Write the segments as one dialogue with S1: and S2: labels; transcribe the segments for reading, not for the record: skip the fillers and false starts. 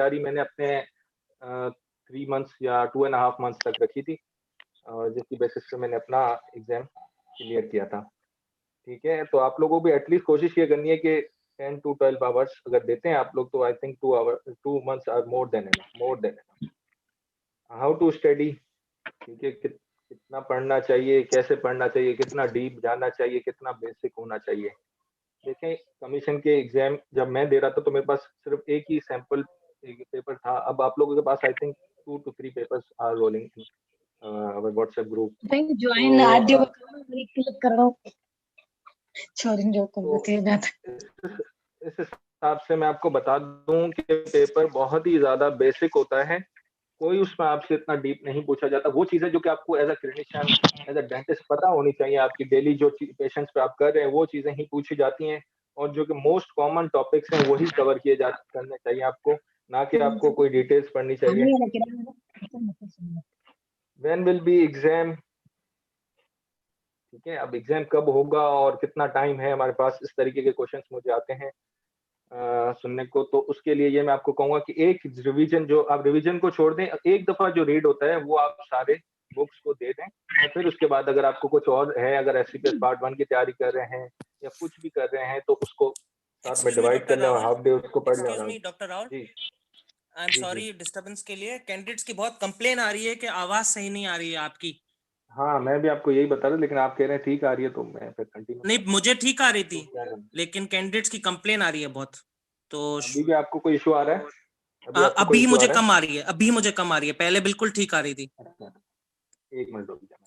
S1: तैयारी मैंने अपने 3 मंथ्स या 2.5 मंथ्स तक रखी थी, जिसकी बेसिस पे मैंने अपना एग्जाम क्लियर किया था। ठीक है, तो आप लोगों को भी एटलीस्ट कोशिश ये करनी है कि 10 to 12 आवर्स अगर देते हैं आप लोग, तो I think 2 months are more than enough. How to study, ठीक है, कितना पढ़ना चाहिए, कैसे पढ़ना चाहिए, कितना डीप जानना चाहिए, कितना बेसिक होना चाहिए। देखें, कमीशन के एग्जाम जब मैं दे रहा था तो मेरे पास सिर्फ एक ही सैंपल पेपर था। अब आप लोगों के पास I think 2 to 3 papers are rolling in WhatsApp group.
S2: Join Aditya को क्लिक कर रहा हूं, छोड़ेंगे जो कर देते हैं बात।
S1: इस हिसाब से मैं आपको बता दूं कि पेपर बहुत ही ज्यादा बेसिक होता है, कोई उसमें आपसे इतना डीप नहीं पूछा जाता। वो चीजें जो कि आपको as a clinician, as a dentist पता होनी चाहिए, आपकी डेली जो पेशेंट्स पे आप कर रहे हैं वो चीजें ही पूछी जाती हैं, और जो कि मोस्ट कॉमन टॉपिक्स हैं वही कवर किए जा करने चाहिए आपको, ना कि आपको कोई डिटेल्स पढ़नी चाहिए। व्हेन विल बी एग्जाम, ठीक है, अब एग्जाम कब होगा और कितना टाइम है हमारे पास, इस तरीके के क्वेश्चंस मुझे आते हैं सुनने को। तो उसके लिए ये मैं आपको कहूंगा कि एक रिवीजन, जो आप रिवीजन को छोड़ दें, एक दफा जो रीड होता है वो आप सारे बुक्स को दे दें, और फिर उसके बाद अगर आपको कुछ और है, अगर एससीपीएस पार्ट 1 की तैयारी कर रहे हैं या कुछ भी कर रहे हैं, तो उसको साथ में डिवाइड कर लें और हाफ डे उसको पढ़ लें।
S3: Doctor Rahul,
S1: ji,
S3: I am sorry disturbance के लिए। कैंडिडेट्स की बहुत कंप्लेन आ रही है कि आवाज सही नहीं आ रही है आपकी।
S1: हाँ, मैं भी आपको यही बता रहा हूँ, लेकिन आप कह रहे हैं ठीक आ रही है, तो मैं फिर कंटिन्यू।
S3: नहीं, मुझे ठीक आ रही थी, लेकिन कैंडिडेट्स की कंप्लेन आ रही है बहुत। तो
S1: अभी भी आपको कोई इशू आ रहा है?
S3: अभी मुझे कम आ रही है, अभी मुझे कम आ रही है, पहले बिल्कुल ठीक आ रही थी।
S1: अच्छा, 1 मिनट रुक जाना।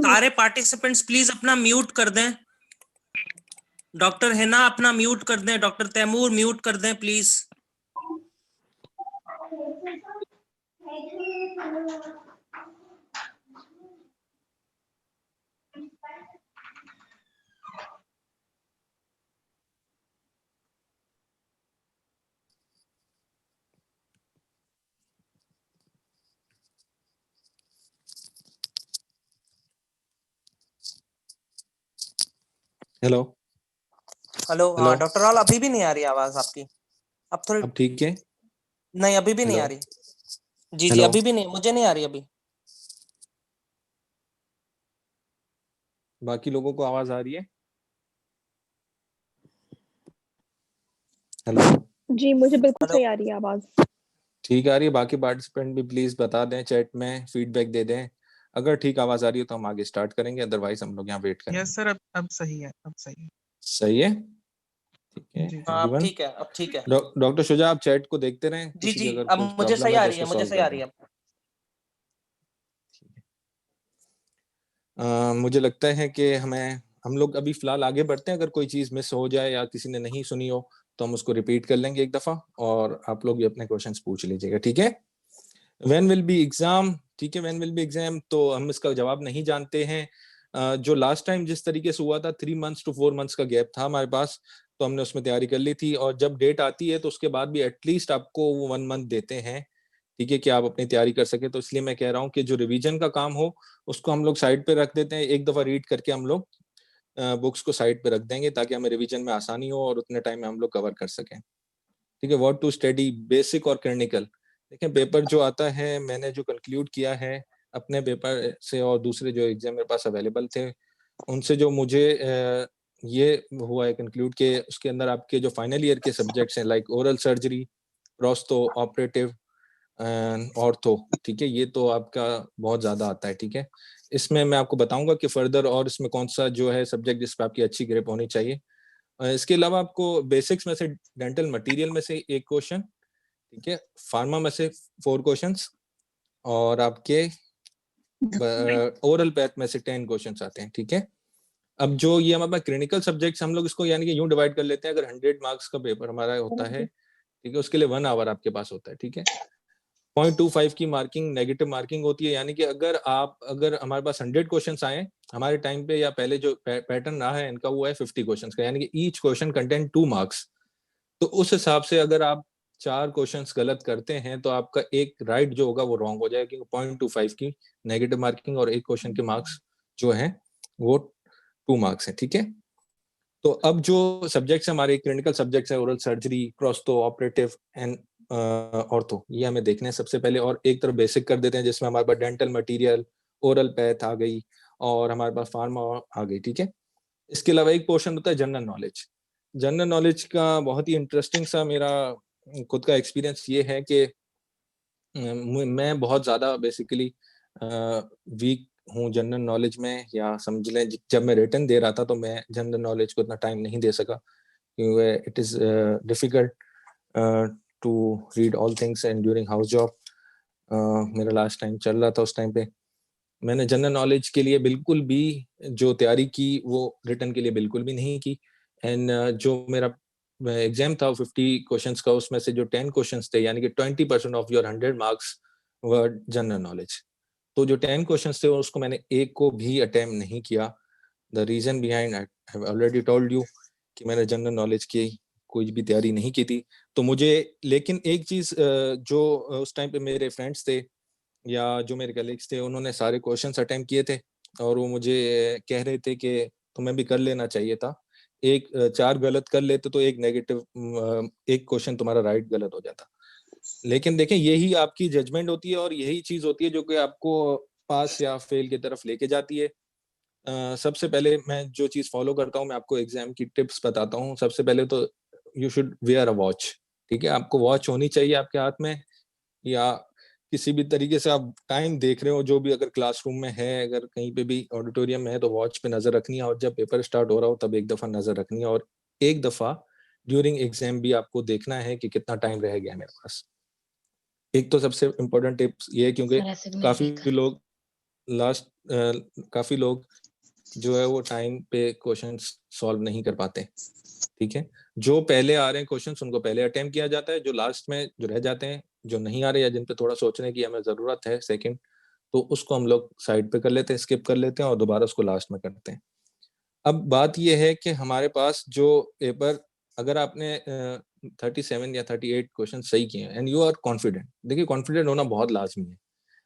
S3: सारे पार्टिसिपेंट्स प्लीज अपना म्यूट कर दें। डॉक्टर हिना अपना म्यूट कर दें, डॉक्टर तैमूर म्यूट कर दें प्लीज।
S4: हेलो
S3: हेलो, हाँ डॉक्टर राहुल, अभी भी नहीं आ रही आवाज आपकी। अब थोड़ी,
S4: अब ठीक है?
S3: नहीं अभी भी नहीं आ रही। जी जी, अभी भी नहीं, मुझे नहीं आ रही अभी।
S4: बाकी लोगों को आवाज आ रही है? हेलो
S5: जी, मुझे बिल्कुल सही आ रही है आवाज।
S4: ठीक आ रही है? बाकी पार्टिसिपेंट भी प्लीज बता दें, चैट में फीडबैक दे दें। अगर ठीक आवाज आ रही है तो हम आगे स्टार्ट करेंगे, अदरवाइज हम लोग यहाँ वेट करेंगे।
S6: यस सर, अब सही है, अब सही है।
S4: सही है, ठीक है।
S3: अब ठीक है, अब ठीक है।
S4: डॉक्टर शुजा, आप चैट को देखते रहें।
S3: जी जी,
S4: अगर
S3: अब
S4: कुछ
S3: मुझे सही
S4: प्रॉब्लम
S3: आ
S4: है
S3: रही
S4: तो
S3: है,
S4: उसको
S3: मुझे
S4: सॉल्व
S3: सही आ
S4: कर
S3: रही है।
S4: मुझे लगता है कि हम लोग अभी फिलहाल आगे बढ़ते हैं। अगर कोई चीज मिस हो जाए या किसी ने नहीं सुनी हो तो हम उसको रिपीट कर लेंगे एक दफा, और आप लोग भी अपने क्वेश्चंस पूछ लीजिएगा, ठीक है। व्हेन विल बी एग्जाम, ठीक है, व्हेन विल बी एग्जाम, तो हम इसका जवाब नहीं जानते हैं। जो लास्ट टाइम जिस तरीके से हुआ था, 3 months to 4 months का गैप था हमारे पास, तो हमने उसमें तैयारी कर ली थी, और जब डेट आती है तो उसके बाद भी एटलीस्ट आपको वो 1 month देते हैं, ठीक है, कि आप अपनी तैयारी कर सके। तो इसलिए मैं कह रहा हूँ कि जो रिवीजन का काम हो उसको हम लोग साइड पे रख देते हैं, एक दफा रीड करके हम लोग बुक्स को साइड पे रख देंगे, ताकि हमें रिवीजन में आसानी हो और उतने टाइम में हम लोग कवर कर सकें, ठीक है। व्हाट टू स्टडी, बेसिक और क्लिनिकल। देखिए, पेपर जो आता है, मैंने जो कंक्लूड किया है अपने पेपर से और दूसरे जो एग्जाम मेरे पास अवेलेबल थे उनसे, जो मुझे ये हुआ है कंक्लूड के, उसके अंदर आपके जो फाइनल ईयर के सब्जेक्ट्स हैं, like oral surgery, prostho operative, ortho, ठीक है, ये तो आपका बहुत ज्यादा आता है, ठीक है। इसमें मैं आपको बताऊंगा कि फर्दर और इसमें कौन सा जो है सब्जेक्ट जिस पर आपकी अच्छी ग्रिप होनी चाहिए। इसके अलावा आपको बेसिक्स में से डेंटल मटेरियल में से 1 क्वेश्चन, ठीक है, फार्मा में से 4 क्वेश्चंस, और आपके ओरल पैथ में से 10 क्वेश्चंस आते हैं, ठीक है। अब जो ये हमारे पास क्लिनिकल सब्जेक्ट्स, हम लोग इसको यानी कि यूं डिवाइड कर लेते हैं। अगर 100 मार्क्स का पेपर हमारा होता है, ठीक है, उसके लिए 1 आवर आपके पास होता है, ठीक है। 0.25 की मार्किंग नेगेटिव मार्किंग होती है, यानी कि अगर हमारे पास 100 क्वेश्चंस आए हमारे टाइम पे, या पहले जो पैटर्न रहा है इनका, वो है 50 क्वेश्चंस का, यानी कि ईच क्वेश्चन कंटेंट 2 मार्क्स। तो उस हिसाब से अगर आप 4 क्वेश्चंस गलत करते हैं तो आपका एक राइट जो होगा वो रॉन्ग हो जाएगा, क्योंकि 0.25 की नेगेटिव मार्किंग और एक क्वेश्चन के मार्क्स जो है वो 2 मार्क्स है, ठीक है। तो अब जो सब्जेक्ट्स हमारे क्लिनिकल सब्जेक्ट्स है, oral surgery, prostho operative and ortho, ये हमें देखने हैं सबसे पहले। और एक तरफ बेसिक कर देते हैं जिसमें हमारे पास डेंटल मटेरियल, ओरल पैथ आ गई और हमारे पास फार्मा आ गई, ठीक है। इसके अलावा एक पोर्शन होता है जनरल नॉलेज। जनरल नॉलेज का बहुत ही इंटरेस्टिंग सा मेरा खुद का एक्सपीरियंस ये है कि मैं बहुत ज्यादा बेसिकली वीक हूँ जनरल नॉलेज में, या समझ लें जब मैं रिटर्न दे रहा था तो मैं जनरल नॉलेज को इतना टाइम नहीं दे सका, क्योंकि it is difficult to read all things and during house job. मेरा लास्ट टाइम चल रहा था, उस टाइम पे मैंने जनरल नॉलेज के लिए बिल्कुल भी जो तैयारी की वो रिटर्न के लिए बिल्कुल भी नहीं की। एंड जो मेरा एग्जाम था 50 क्वेश्चंस का, उसमें से जो 10 क्वेश्चंस थे, यानी कि 20% of your 100 marks were general knowledge. तो जो 10 क्वेश्चंस थे उसको मैंने एक को भी अटेम्प्ट नहीं किया। The reason behind I have already told you कि मैंने जनरल नॉलेज की कोई भी तैयारी नहीं की थी। तो मुझे, लेकिन एक चीज जो उस टाइम पे मेरे फ्रेंड्स थे या जो मेरे कलीग्स थे, उन्होंने सारे क्वेश्चंस अटेम्प्ट किए थे और वो मुझे कह रहे थे कि तुम्हें भी कर लेना चाहिए था। एक 4 गलत कर लेते तो एक नेगेटिव, एक क्वेश्चन तुम्हारा राइट गलत हो जाता। लेकिन देखें, यही आपकी जजमेंट होती है और यही चीज होती है जो कि आपको पास या फेल की तरफ लेके जाती है। सबसे पहले मैं जो चीज फॉलो करता हूँ, मैं आपको एग्जाम की टिप्स बताता हूँ। सबसे पहले तो you should wear a watch, ठीक है। आपको वॉच होनी चाहिए आपके हाथ में, या किसी भी तरीके से आप टाइम देख रहे हो, जो भी, अगर क्लासरूम में है, अगर कहीं पे भी ऑडिटोरियम में है, तो वॉच पे नजर रखनी है। और जब पेपर स्टार्ट हो रहा हो तब एक दफा नजर रखनी है, और एक दफा ड्यूरिंग एग्जाम भी आपको देखना है कि कितना टाइम रह गया मेरे पास। एक तो सबसे इम्पोर्टेंट टिप्स ये है, क्योंकि
S2: सर ऐसे भी नहीं
S4: काफी
S2: देखा।
S4: लोग लास्ट काफी लोग जो है वो टाइम पे क्वेश्चंस सॉल्व नहीं कर पाते, ठीक है। जो पहले आ रहे हैं क्वेश्चंस उनको पहले अटेम्प्ट किया जाता है, जो लास्ट में जो रह जाते हैं, जो नहीं आ रहे या जिन पे थोड़ा सोचने की हमें जरूरत है सेकंड, तो उसको हम लोग साइड पे कर लेते हैं, स्किप कर लेते हैं और दोबारा उसको लास्ट में करते हैं। अब बात यह है कि हमारे पास जो पेपर, अगर आपने 37 या 38 क्वेश्चन सही किए हैं एंड यू आर कॉन्फिडेंट, देखिए कॉन्फिडेंट होना बहुत लाजमी है।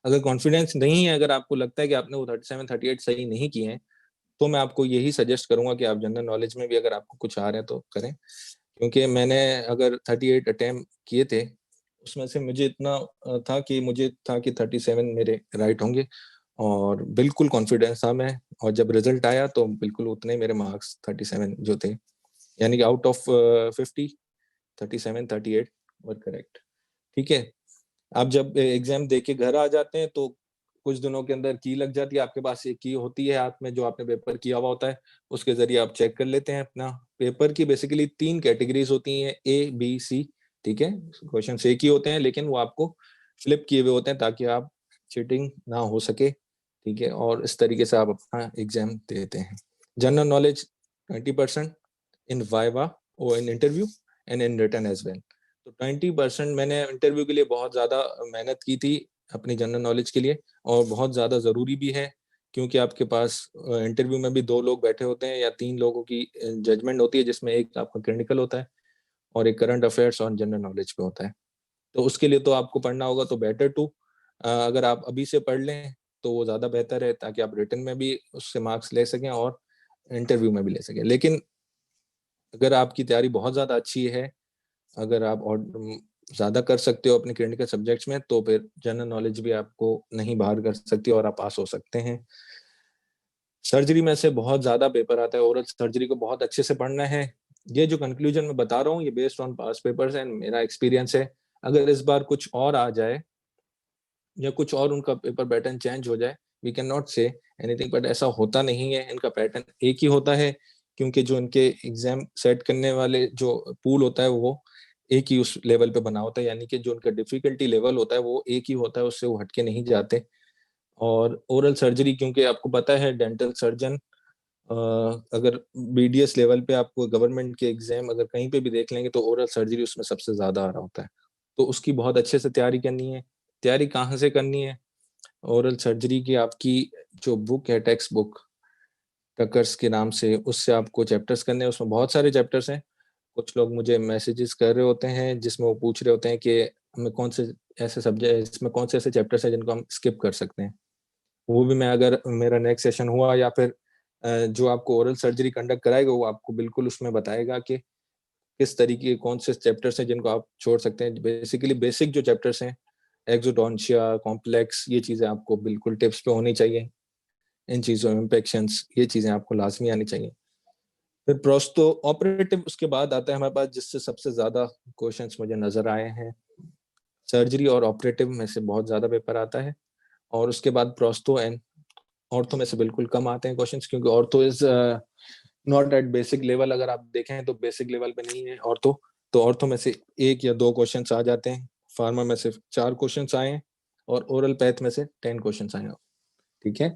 S4: अगर कॉन्फिडेंस नहीं है, अगर आपको लगता है कि आपने वो 37 38 सही नहीं किए हैं, तो मैं आपको यही सजेस्ट करूंगा कि आप जनरल नॉलेज में भी अगर आपको कुछ आ रहे हैं तो करें। क्योंकि मैंने अगर 38 अटेम्प्ट किए थे, उसमें से मुझे इतना था कि मुझे था कि 37 मेरे राइट होंगे, और बिल्कुल कॉन्फिडेंस था मैं। और जब रिजल्ट आया तो बिल्कुल उतने मेरे मार्क्स 37 जो थे, यानी कि आउट ऑफ 50, 37 38 वर करेक्ट, ठीक है। आप जब एग्जाम दे के घर आ जाते हैं तो कुछ दिनों के अंदर की लग जाती है, आपके पास एक की होती है हाथ में जो आपने पेपर किया हुआ होता है, उसके जरिए आप चेक कर लेते हैं अपना पेपर की। बेसिकली 3 कैटेगरीज होती हैं, ए बी सी, ठीक है। क्वेश्चन एक ही होते हैं लेकिन वो आपको फ्लिप किए हुए होते हैं ताकि आप चीटिंग ना हो सके, ठीक है। और इस तरीके से आप अपना एग्जाम देते हैं। जनरल नॉलेज 20% इन वाइवा और in interview and in written as well. तो 20% मैंने इंटरव्यू के लिए बहुत ज्यादा मेहनत की थी अपनी जनरल नॉलेज के लिए, और बहुत ज्यादा जरूरी भी है, क्योंकि आपके पास इंटरव्यू में भी 2 लोग बैठे होते हैं या 3 लोगों की जजमेंट होती है, जिसमें एक आपका क्लिनिकल होता है और एक करंट अफेयर्स और जनरल नॉलेज पे होता है। तो उसके लिए तो आपको पढ़ना होगा, तो बेटर टू अगर आप अभी से पढ़ लें तो वो ज्यादा बेहतर है, ताकि आप रिटन में भी उससे मार्क्स ले सकें और इंटरव्यू में भी ले सकें। लेकिन अगर आपकी तैयारी बहुत ज्यादा अच्छी है, अगर आप और ज्यादा कर सकते हो अपने क्लिनिकल सब्जेक्ट्स में, तो फिर जनरल नॉलेज भी आपको नहीं बाहर कर सकती और आप पास हो सकते हैं। सर्जरी में से बहुत ज्यादा पेपर आता है, ओरल सर्जरी को बहुत अच्छे से पढ़ना है। ये जो कंक्लूजन मैं बता रहा हूँ ये based on past papers and मेरा एक्सपीरियंस है। अगर इस बार कुछ और आ जाए या कुछ और उनका पेपर पैटर्न चेंज हो जाए, we can not say anything, but ऐसा होता नहीं है, इनका पैटर्न एक ही होता है। क्योंकि जो इनके एग्जाम सेट करने वाले जो पूल होता है वो एक ही उस लेवल पे बना होता है, यानी कि जो उनका डिफिकल्टी लेवल होता है वो एक ही होता है, उससे वो हटके नहीं जाते। और ओरल सर्जरी, क्योंकि आपको पता है डेंटल सर्जन, अगर बीडीएस लेवल पे आपको गवर्नमेंट के एग्जाम अगर कहीं पे भी देख लेंगे तो ओरल सर्जरी उसमें सबसे ज्यादा आ रहा होता है। तो उसकी बहुत अच्छे से तैयारी करनी है। तैयारी कहाँ से करनी है? ओरल सर्जरी की आपकी जो बुक है, टेक्स्ट बुक टकर्स के नाम से, उससे आपको चैप्टर्स करने हैं। उसमें बहुत सारे चैप्टर्स हैं। कुछ लोग मुझे मैसेजेस कर रहे होते हैं जिसमें वो पूछ रहे होते हैं कि हमें कौन से ऐसे सब्जेक्ट, इसमें कौन से ऐसे चैप्टर्स हैं जिनको हम स्किप कर सकते हैं। वो भी मैं, अगर मेरा नेक्स्ट सेशन हुआ या फिर जो आपको ओरल सर्जरी कंडक्ट कराएगा वो आपको बिल्कुल उसमें बताएगा कि किस तरीके कौन से चैप्टर्स हैं जिनको आप छोड़ सकते हैं। बेसिकली बेसिक जो चैप्टर्स हैं, एक्सोडोंशिया, कॉम्प्लेक्स, ये चीजें आपको बिल्कुल टिप्स पे होनी चाहिए। इन चीजों में इन्फेक्शंस, ये चीजें आपको लाजमी आनी चाहिए। फिर प्रोस्तो ऑपरेटिव उसके बाद आता है हमारे पास, जिससे सबसे ज्यादा क्वेश्चंस मुझे नजर आए हैं। सर्जरी और ऑपरेटिव में से बहुत ज्यादा पेपर आता है, और उसके बाद प्रोस्तो एंड ऑर्थो में से बिल्कुल कम आते हैं क्वेश्चंस, क्योंकि ortho is not at basic level. अगर आप देखें तो बेसिक लेवल पे नहीं है ऑर्थो, तो ऑर्थो में से 1 या 2 क्वेश्चंस आ जाते हैं। फार्मा में से 4 क्वेश्चंस आए हैं, और ओरल पैथ में से 10 क्वेश्चंस आए हैं। ठीक है,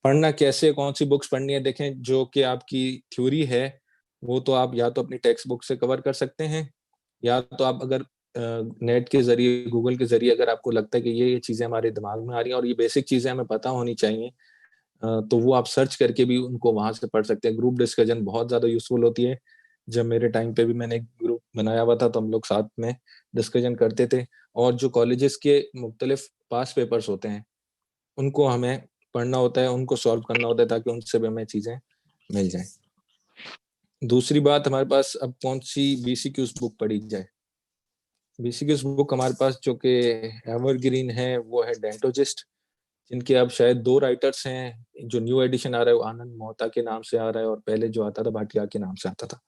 S4: पढ़ना कैसे, कौन सी बुक्स पढ़नी है, देखें जो कि आपकी थ्योरी है वो तो आप या तो अपनी टेक्स्ट बुक से कवर कर सकते हैं, या तो आप अगर नेट के जरिए, गूगल के जरिए अगर आपको लगता है कि ये चीजें हमारे दिमाग में आ रही हैं और ये बेसिक चीजें हमें पता होनी चाहिए, तो वो आप सर्च करके भी उनको वहां से पढ़ सकते हैं। ग्रुप डिस्कशन बहुत ज्यादा यूजफुल होती है। जब मेरे टाइम पे भी मैंने एक ग्रुप बनाया हुआ था तो हम लोग साथ में डिस्कशन करते थे, और जो कॉलेजेस के मुख्तलिफ पास पेपर्स होते हैं उनको हमें पढ़ना होता है, उनको सॉल्व करना होता है, ताकि उनसे भी हमें चीजें मिल जाएं। दूसरी बात, हमारे पास अब कौन सी बीसीक्यूज बुक पढ़ी जाए। बीसीक्यूज बुक हमारे पास जो कि एवरग्रीन है वो है डेंटोजिस्ट, जिनके अब शायद 2 राइटर्स हैं। जो न्यू एडिशन आ रहा है वो आनंद मोहता के नाम से आ रहा है, और पहले जो आता था भाटिया के नाम से आता था।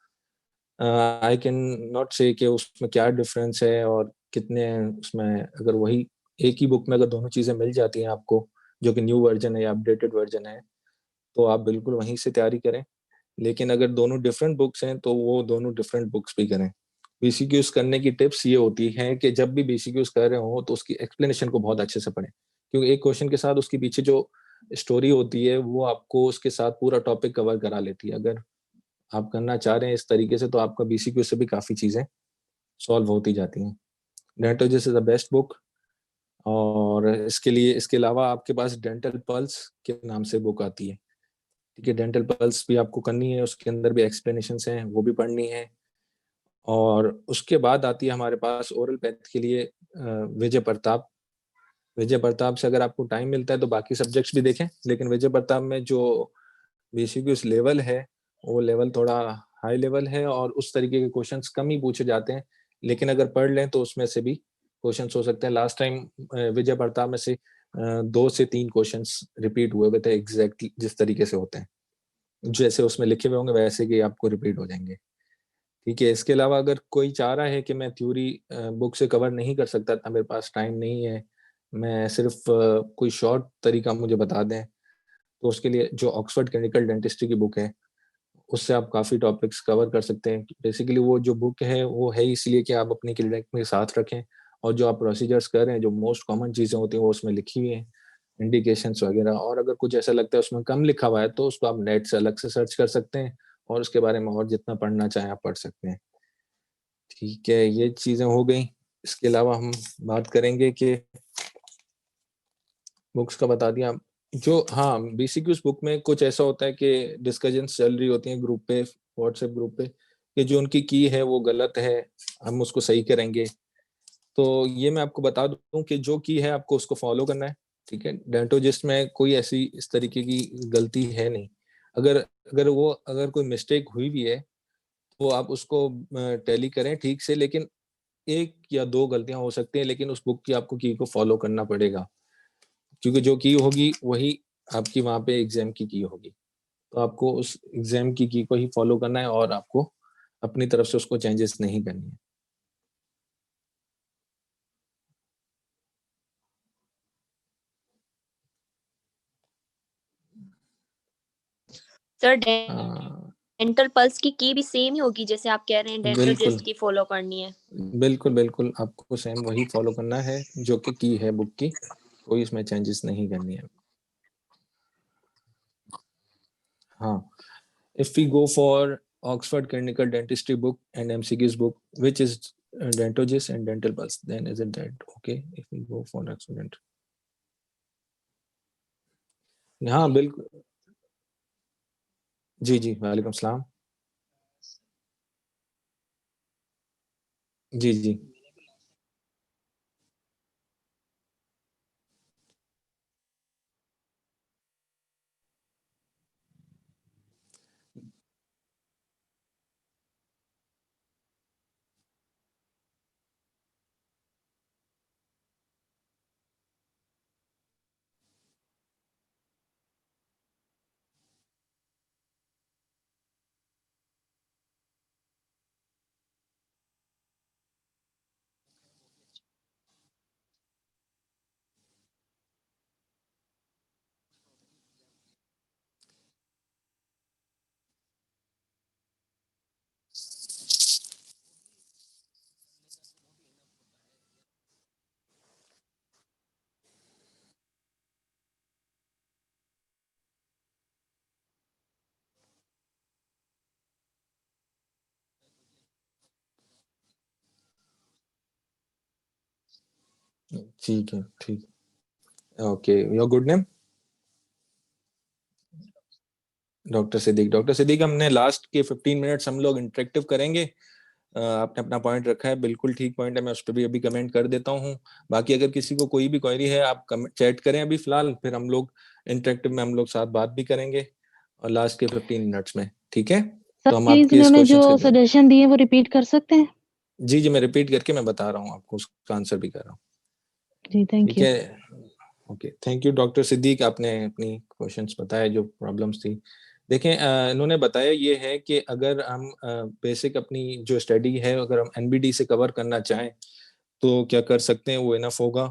S4: आई कैन नॉट से कि उसमें क्या डिफरेंस है और कितने उसमें, अगर वही एक ही बुक में अगर दोनों चीजें मिल जाती हैं आपको, जो कि न्यू वर्जन है या अपडेटेड वर्जन है, तो आप बिल्कुल वहीं से तैयारी करें। लेकिन अगर दोनों डिफरेंट बुक्स हैं तो वो दोनों डिफरेंट बुक्स भी करें। बीसीक्यूज करने की टिप्स ये होती है कि जब भी बीसीक्यूज कर रहे हो तो उसकी एक्सप्लेनेशन को बहुत अच्छे से पढ़ें, क्योंकि एक क्वेश्चन के साथ उसके पीछे जो स्टोरी होती है वो आपको उसके साथ पूरा टॉपिक कवर करा लेती है। अगर आप करना चाह रहे हैं इस तरीके से तो आपका बीसीक्यू से भी काफी चीजें सॉल्व होती जाती हैं। डेंटोजिस्ट इज द बेस्ट बुक। और इसके लिए, इसके अलावा आपके पास डेंटल पल्स के नाम से बुक आती है। ठीक है, डेंटल पल्स भी आपको करनी है, उसके अंदर भी एक्सप्लेनेशन हैं वो भी पढ़नी है। और उसके बाद आती है हमारे पास ओरल पैथ के लिए विजय प्रताप। विजय प्रताप से अगर आपको टाइम मिलता है तो बाकी सब्जेक्ट्स भी देखें, लेकिन विजय प्रताप में जो बेसिक लेवल है वो लेवल थोड़ा हाई लेवल है, और उस तरीके के क्वेश्चंस कम ही पूछे जाते हैं। लेकिन अगर पढ़ लें तो उसमें से भी क्वेश्चंस हो सकते हैं। लास्ट टाइम विजय प्रताप में से 2 से 3 क्वेश्चंस रिपीट हुए थे, एग्जैक्टली जिस तरीके से होते हैं, जैसे उसमें लिखे हुए होंगे वैसे ही आपको रिपीट हो जाएंगे। ठीक है, इसके अलावा अगर कोई चाह रहा है कि मैं थ्योरी बुक से कवर नहीं कर सकता था, मेरे पास टाइम नहीं है, मैं सिर्फ कोई शॉर्ट तरीका मुझे बता दें, तो उसके लिए जो ऑक्सफोर्ड क्लिनिकल डेंटिस्ट्री की बुक है उससे आप काफ़ी टॉपिक्स कवर कर सकते हैं। बेसिकली वो जो बुक है वो है इसलिए कि आप अपनी क्लिनिक में साथ रखें, और जो आप प्रोसीजर्स कर रहे हैं, जो मोस्ट कॉमन चीज़ें होती हैं वो उसमें लिखी हुई हैं, इंडिकेशंस वगैरह। और अगर कुछ ऐसा लगता है उसमें कम लिखा हुआ है तो उसको आप नेट से अलग से सर्च कर सकते हैं, और उसके बारे में और जितना पढ़ना चाहें आप पढ़ सकते हैं। ठीक है, ये चीज़ें हो गई। इसके अलावा हम बात करेंगे कि बुक्स का बता दिया जो, हाँ, बीसीक्यूज बुक में कुछ ऐसा होता है कि डिस्कशंस चल रही होती हैं ग्रुप पे, व्हाट्सएप ग्रुप पे, कि जो उनकी की है वो गलत है, हम उसको सही करेंगे। तो ये मैं आपको बता दूं कि जो की है आपको उसको फॉलो करना है। ठीक है, डेंटोजिस्ट में कोई ऐसी इस तरीके की गलती है नहीं। अगर अगर कोई मिस्टेक हुई भी है तो आप उसको टैली करें ठीक से, लेकिन 1 या 2 गलतियां हो सकती हैं, लेकिन उस बुक की आपको की को फॉलो करना पड़ेगा, क्योंकि जो की होगी वही आपकी वहां पे एग्जाम की होगी। तो आपको उस एग्जाम की को ही फॉलो करना है, और आपको अपनी तरफ से उसको चेंजेस नहीं करनी है।
S5: सर
S4: हाँ,
S5: डेंटल पल्स की भी सेम ही होगी जैसे आप कह रहे हैं
S4: बिल्कुल
S5: डेंटोजिस्ट की फॉलो करनी है।
S4: बिल्कुल बिल्कुल, आपको सेम वही फॉलो करना है जो कि है बुक की, कोई इसमें चेंजेस नहीं करनी है। हाँ, if we go for Oxford Clinical Dentistry book and MCQ's book, which is Dentogist and Dental Pulse, then isn't that okay? If we go for Oxford Dental, हाँ बिल्कुल, जी जी, वालेकुम सलाम, जी जी, ठीक है, ठीक। Okay, your good name? Doctor Siddiqui. Doctor Siddiqui, हमने last के 15 minutes हम लोग इंटरेक्टिव करेंगे। आपने अपना पॉइंट रखा है, बिल्कुल ठीक पॉइंट है, मैं उस पर भी अभी कमेंट कर देता हूँ। बाकी अगर किसी को कोई भी क्वेरी है आप चैट करें अभी फिलहाल, फिर हम लोग इंटरेक्टिव में हम लोग साथ बात भी करेंगे और लास्ट के 15 मिनट्स में, ठीक है?
S2: सर
S4: तो हम
S2: प्लीज
S4: आपके इस
S2: इन्होंने जो
S4: क्वेश्चन
S2: सजेशन दिए वो रिपीट कर सकते हैं?
S4: जी जी, मैं रिपीट करके मैं बता रहा हूँ आपको, उसका आंसर भी कर रहा हूँ।
S2: जी थैंक
S4: ठीक
S2: यू।
S4: है, okay, thank you doctor Siddiqui, आपने अपनी क्वेश्चंस बताए जो प्रॉब्लम्स थी। देखें, इन्होंने बताया ये है कि अगर हम बेसिक अपनी जो स्टडी है अगर हम एनबीडी से कवर करना चाहें तो क्या कर सकते हैं, वो इनफ होगा।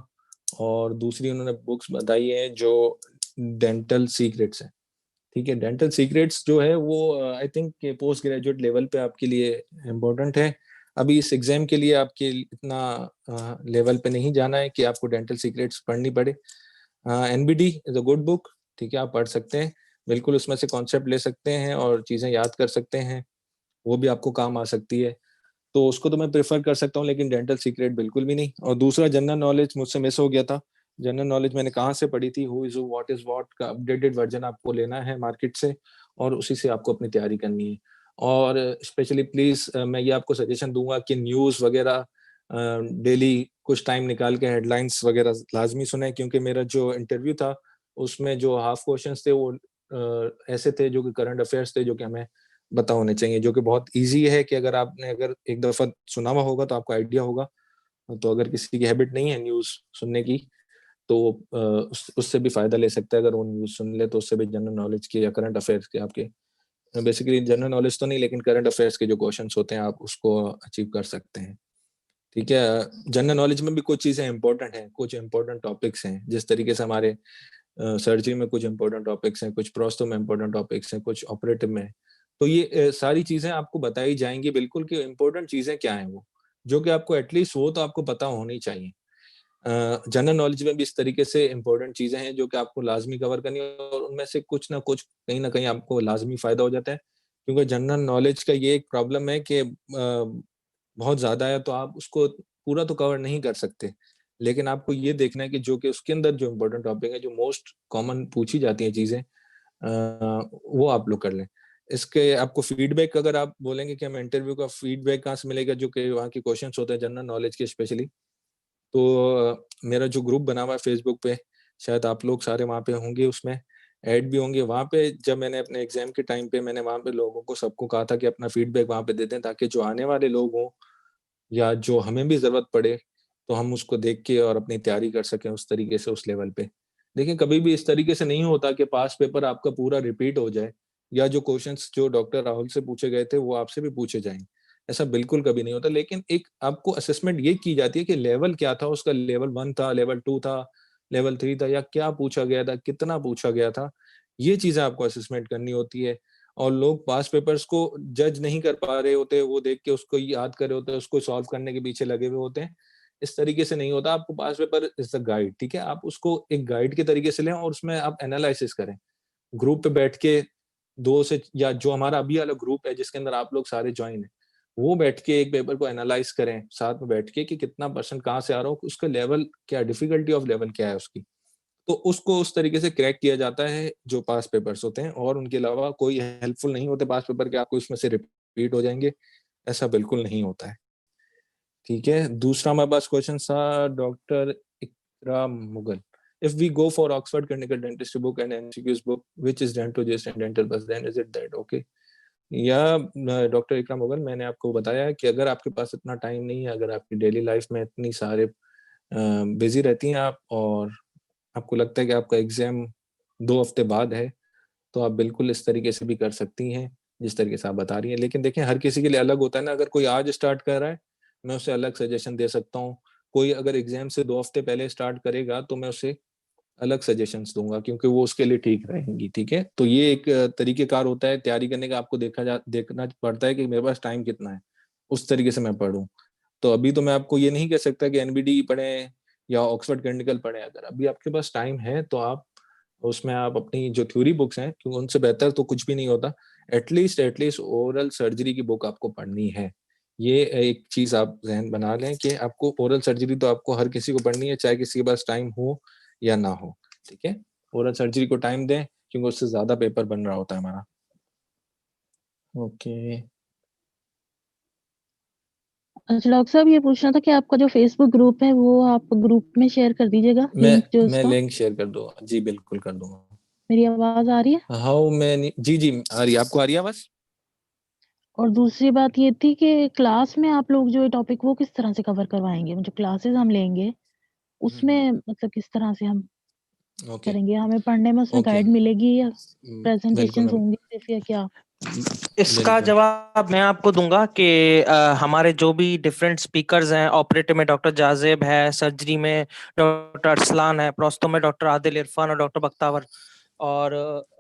S4: और दूसरी उन्होंने बुक्स बताई है जो डेंटल सीक्रेट्स है। ठीक है, डेंटल सीक्रेट्स जो है वो I think post graduate level पे आपके लिए इम्पोर्टेंट है। अभी इस एग्जाम के लिए आपके इतना लेवल पे नहीं जाना है कि आपको डेंटल सीक्रेट्स पढ़नी पड़े। NBD is a good book, ठीक है, आप पढ़ सकते हैं बिल्कुल, उसमें से कॉन्सेप्ट ले सकते हैं और चीजें याद कर सकते हैं, वो भी आपको काम आ सकती है, तो उसको तो मैं प्रेफर कर सकता हूँ, लेकिन डेंटल सीक्रेट बिल्कुल भी नहीं। और दूसरा, जनरल नॉलेज मुझसे मिस हो गया था। जनरल नॉलेज मैंने कहाँ से पढ़ी थी, who is who, what is what का अपडेटेड वर्जन आपको लेना है मार्केट से और उसी से आपको अपनी तैयारी करनी है। और स्पेशली प्लीज मैं ये आपको सजेशन दूंगा कि न्यूज वगैरह डेली कुछ टाइम निकाल के हेडलाइंस वगैरह लाजमी सुने, क्योंकि मेरा जो इंटरव्यू था उसमें जो हाफ क्वेश्चंस थे वो ऐसे थे जो कि करंट अफेयर्स थे, जो कि हमें पता होने चाहिए, जो कि बहुत इजी है कि अगर आपने अगर एक दफा सुना हुआ होगा तो आपको आइडिया होगा। तो अगर किसी की हैबिट नहीं है न्यूज सुनने की तो उससे भी फायदा ले सकता है, अगर वो न्यूज सुन ले तो उससे भी जनरल नॉलेज के या करंट अफेयर्स के आपके बेसिकली जनरल नॉलेज तो नहीं लेकिन करंट अफेयर्स के जो क्वेश्चंस होते हैं आप उसको अचीव कर सकते हैं। ठीक है, जनरल नॉलेज में भी कुछ चीजें इंपॉर्टेंट हैं, कुछ इंपॉर्टेंट टॉपिक्स हैं, जिस तरीके से हमारे सर्जरी में कुछ इंपॉर्टेंट टॉपिक्स हैं, कुछ प्रोस्तो में इंपॉर्टेंट टॉपिक्स हैं, कुछ ऑपरेटिव में। तो ये सारी चीजें आपको बताई जाएंगी बिल्कुल कि इंपॉर्टेंट चीजें क्या हैं वो, जो कि आपको एटलीस्ट वो तो आपको पता होनी चाहिए। जनरल नॉलेज में भी इस तरीके से इंपॉर्टेंट चीजें हैं जो कि आपको लाजमी कवर करनी है और उनमें से कुछ ना कुछ कहीं ना कहीं आपको लाजमी फायदा हो जाता है, क्योंकि जनरल नॉलेज का ये एक प्रॉब्लम है कि बहुत ज्यादा है तो आप उसको पूरा तो कवर नहीं कर सकते, लेकिन आपको ये देखना है कि जो कि उसके अंदर जो इम्पोर्टेंट टॉपिक है, जो मोस्ट कॉमन पूछी जाती है चीजें, वो आप लोग कर लें। इसके आपको फीडबैक अगर आप बोलेंगे कि हमें इंटरव्यू का फीडबैक कहाँ से मिलेगा, जो कि वहाँ के क्वेश्चंस होते हैं जनरल नॉलेज के स्पेशली, तो मेरा जो ग्रुप बना हुआ है फेसबुक पे, शायद आप लोग सारे वहाँ पे होंगे, उसमें ऐड भी होंगे। वहाँ पे जब मैंने अपने एग्जाम के टाइम पे मैंने वहाँ पे लोगों को सबको कहा था कि अपना फीडबैक वहाँ पे दे दें, ताकि जो आने वाले लोग हों या जो हमें भी जरूरत पड़े तो हम उसको देख के और अपनी तैयारी कर सकें उस तरीके से उस लेवल पे। देखिए, कभी भी इस तरीके से नहीं होता कि पास पेपर आपका पूरा रिपीट हो जाए या जो क्वेश्चंस जो डॉक्टर राहुल से पूछे गए थे वो आपसे भी पूछे जाएं, ऐसा बिल्कुल कभी नहीं होता। लेकिन एक आपको असेसमेंट ये की जाती है कि लेवल क्या था उसका, लेवल 1 था, लेवल 2 था, लेवल 3 था, या क्या पूछा गया था, कितना पूछा गया था, ये चीजें आपको असेसमेंट करनी होती है। और लोग पास पेपर्स को जज नहीं कर पा रहे होते, वो देख के उसको याद कर रहे होते हैं, उसको सॉल्व करने के पीछे लगे हुए होते हैं। इस तरीके से नहीं होता, आपको पास पेपर इज अ गाइड, ठीक है, आप उसको एक गाइड के तरीके से लें और उसमें आप एनालिसिस करें ग्रुप पे बैठ के, दो से या जो हमारा अभी वाला ग्रुप है जिसके अंदर आप लोग सारे ज्वाइन है, वो बैठ के एक पेपर को एनालाइज करें साथ में बैठ के कि कितना परसेंट कहाँ से आ रहा हो, उसका लेवल क्या, डिफिकल्टी ऑफ लेवल क्या है उसकी, तो उसको उस तरीके से क्रैक किया जाता है जो पास पेपर्स होते हैं। और उनके अलावा कोई हेल्पफुल नहीं होते पास पेपर के, आपको इसमें से रिपीट हो जाएंगे, ऐसा बिल्कुल नहीं होता है। ठीक है, दूसरा हमारे पास क्वेश्चन था doctor Iqra Mughal, if we go for Oxford Clinical Dentistry book and MCQs book, which is Dentogist and Dental Bus, then is it that okay? या डॉक्टर इकरा मुगल, मैंने आपको बताया है कि अगर आपके पास इतना टाइम नहीं है, अगर आपकी डेली लाइफ में इतनी सारे बिजी रहती हैं आप और आपको लगता है कि आपका एग्जाम 2 हफ्ते बाद है, तो आप बिल्कुल इस तरीके से भी कर सकती हैं जिस तरीके से आप बता रही हैं। लेकिन देखें, हर किसी के लिए अलग होता है ना, अगर कोई आज स्टार्ट कर रहा है मैं उसे अलग सजेशन दे सकता हूँ, कोई अगर एग्जाम से 2 हफ्ते पहले स्टार्ट करेगा तो मैं उसे अलग सजेशंस दूंगा, क्योंकि वो उसके लिए ठीक रहेंगी। ठीक है, तो ये एक तरीकेकार होता है तैयारी करने का, आपको देखना पड़ता है कि मेरे पास टाइम कितना है, उस तरीके से मैं पढ़ूं। तो अभी तो मैं आपको ये नहीं कह सकता कि एनबीडी पढ़ें या ऑक्सफोर्ड क्लिनिकल पढ़ें, अगर अभी आपके पास टाइम है तो आप उसमें आप अपनी जो थ्योरी बुक्स हैं, क्योंकि उनसे बेहतर तो कुछ भी नहीं होता, एटलीस्ट ओरल सर्जरी की बुक आपको पढ़नी है। ये एक चीज आप जहन बना लें कि आपको ओरल सर्जरी तो आपको हर किसी को पढ़नी है, चाहे किसी के पास टाइम हो या ना हो, ठीक है। ओरल सर्जरी को टाइम दें क्योंकि उससे ज्यादा पेपर बन रहा होता है हमारा। ओके
S2: अच्छा डॉक्टर साहब, ये पूछना था कि आपका जो फेसबुक ग्रुप है वो आप ग्रुप में शेयर कर दीजिएगा, लिंक जो
S4: मैं
S2: उसका।
S4: लिंक शेयर कर दूंगा जी, बिल्कुल कर दूंगा।
S2: मेरी आवाज आ रही है?
S4: हाउ मैनी, जी जी आ रही है, आपको आ रही है आवाज?
S2: और दूसरी बात ये थी कि क्लास में आप लोग जो ये टॉपिक वो किस तरह से कवर करवाएंगे, जो क्लासेस हम लेंगे उसमें मतलब किस तरह से हम
S4: ओके
S2: करेंगे, हमें पढ़ने में उसमें
S4: ओके
S2: गाइड मिलेगी या
S4: बिल्कुल
S2: प्रेजेंटेशंस
S4: मैम,
S2: होंगी सिर्फ या क्या?
S3: इसका
S4: बिल्कुल
S3: जवाब मैं आपको दूंगा कि हमारे जो भी डिफरेंट स्पीकर्स हैं, ऑपरेटिव में डॉक्टर जाजेब है, सर्जरी में डॉक्टर अरसलान है, प्रोस्तो में डॉक्टर आदिल इरफान और डॉक्टर बख्तावर, और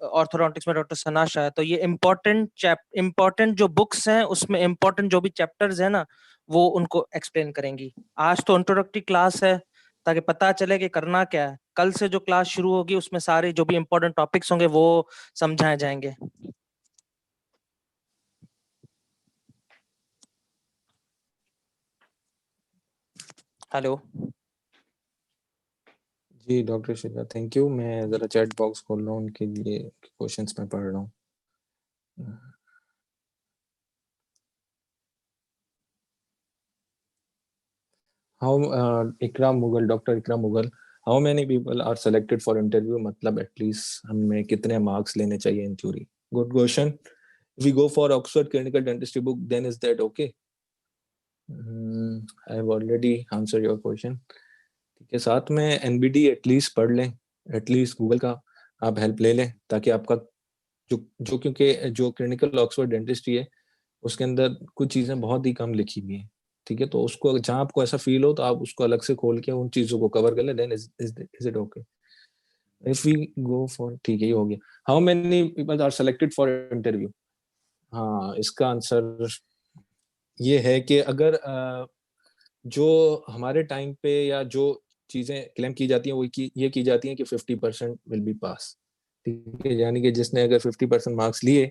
S3: ऑर्थोडोंटिक्स में डॉक्टर सना शाह है। तो ये इम्पोर्टेंट जो बुक्स हैं उसमें इम्पोर्टेंट जो भी चैप्टर्स हैं ना, वो उनको एक्सप्लेन करेंगी। आज तो इंट्रोडक्टरी क्लास है ताकि पता चले कि करना क्या है। कल से जो क्लास शुरू होगी उसमें सारे जो भी इम्पोर्टेंट टॉपिक्स होंगे वो समझाए जाएंगे। हेलो।
S4: जी डॉक्टर शिखा, थैंक यू। मैं जरा चैट बॉक्स खोल रहा हूँ, उनके लिए क्वेश्चंस मैं पढ़ रहा हूँ। How Ikram Mughal, doctor Ikram Mughal, how many people are selected for interview, मतलब एटलीस्ट हमें कितने मार्क्स लेने चाहिए in theory? Good question. We go for Oxford clinical dentistry book, then is that okay? I have already answer your question. ठीक है, साथ में NBD at least पढ़ लें, एटलीस्ट गूगल का आप हेल्प ले लें, ताकि आपका जो क्योंकि जो क्लिनिकल ऑक्सफोर्ड डेंटिस्ट्री है उसके अंदर कुछ चीजें बहुत ही कम लिखी हुई हैं, ठीक है। तो उसको जहां आपको ऐसा फील हो तो आप उसको अलग से खोल के उन चीजों को कवर कर लें, then is it okay? If we go for, ठीक है ये हो गया। How many people are selected for interview? हाँ, इसका आंसर ये है कि अगर जो हमारे टाइम पे या जो चीजें क्लेम की जाती हैं वो ये की जाती हैं कि 50% विल बी पास, ठीक है। यानी कि जिसने अगर 50% मार्क्स लिए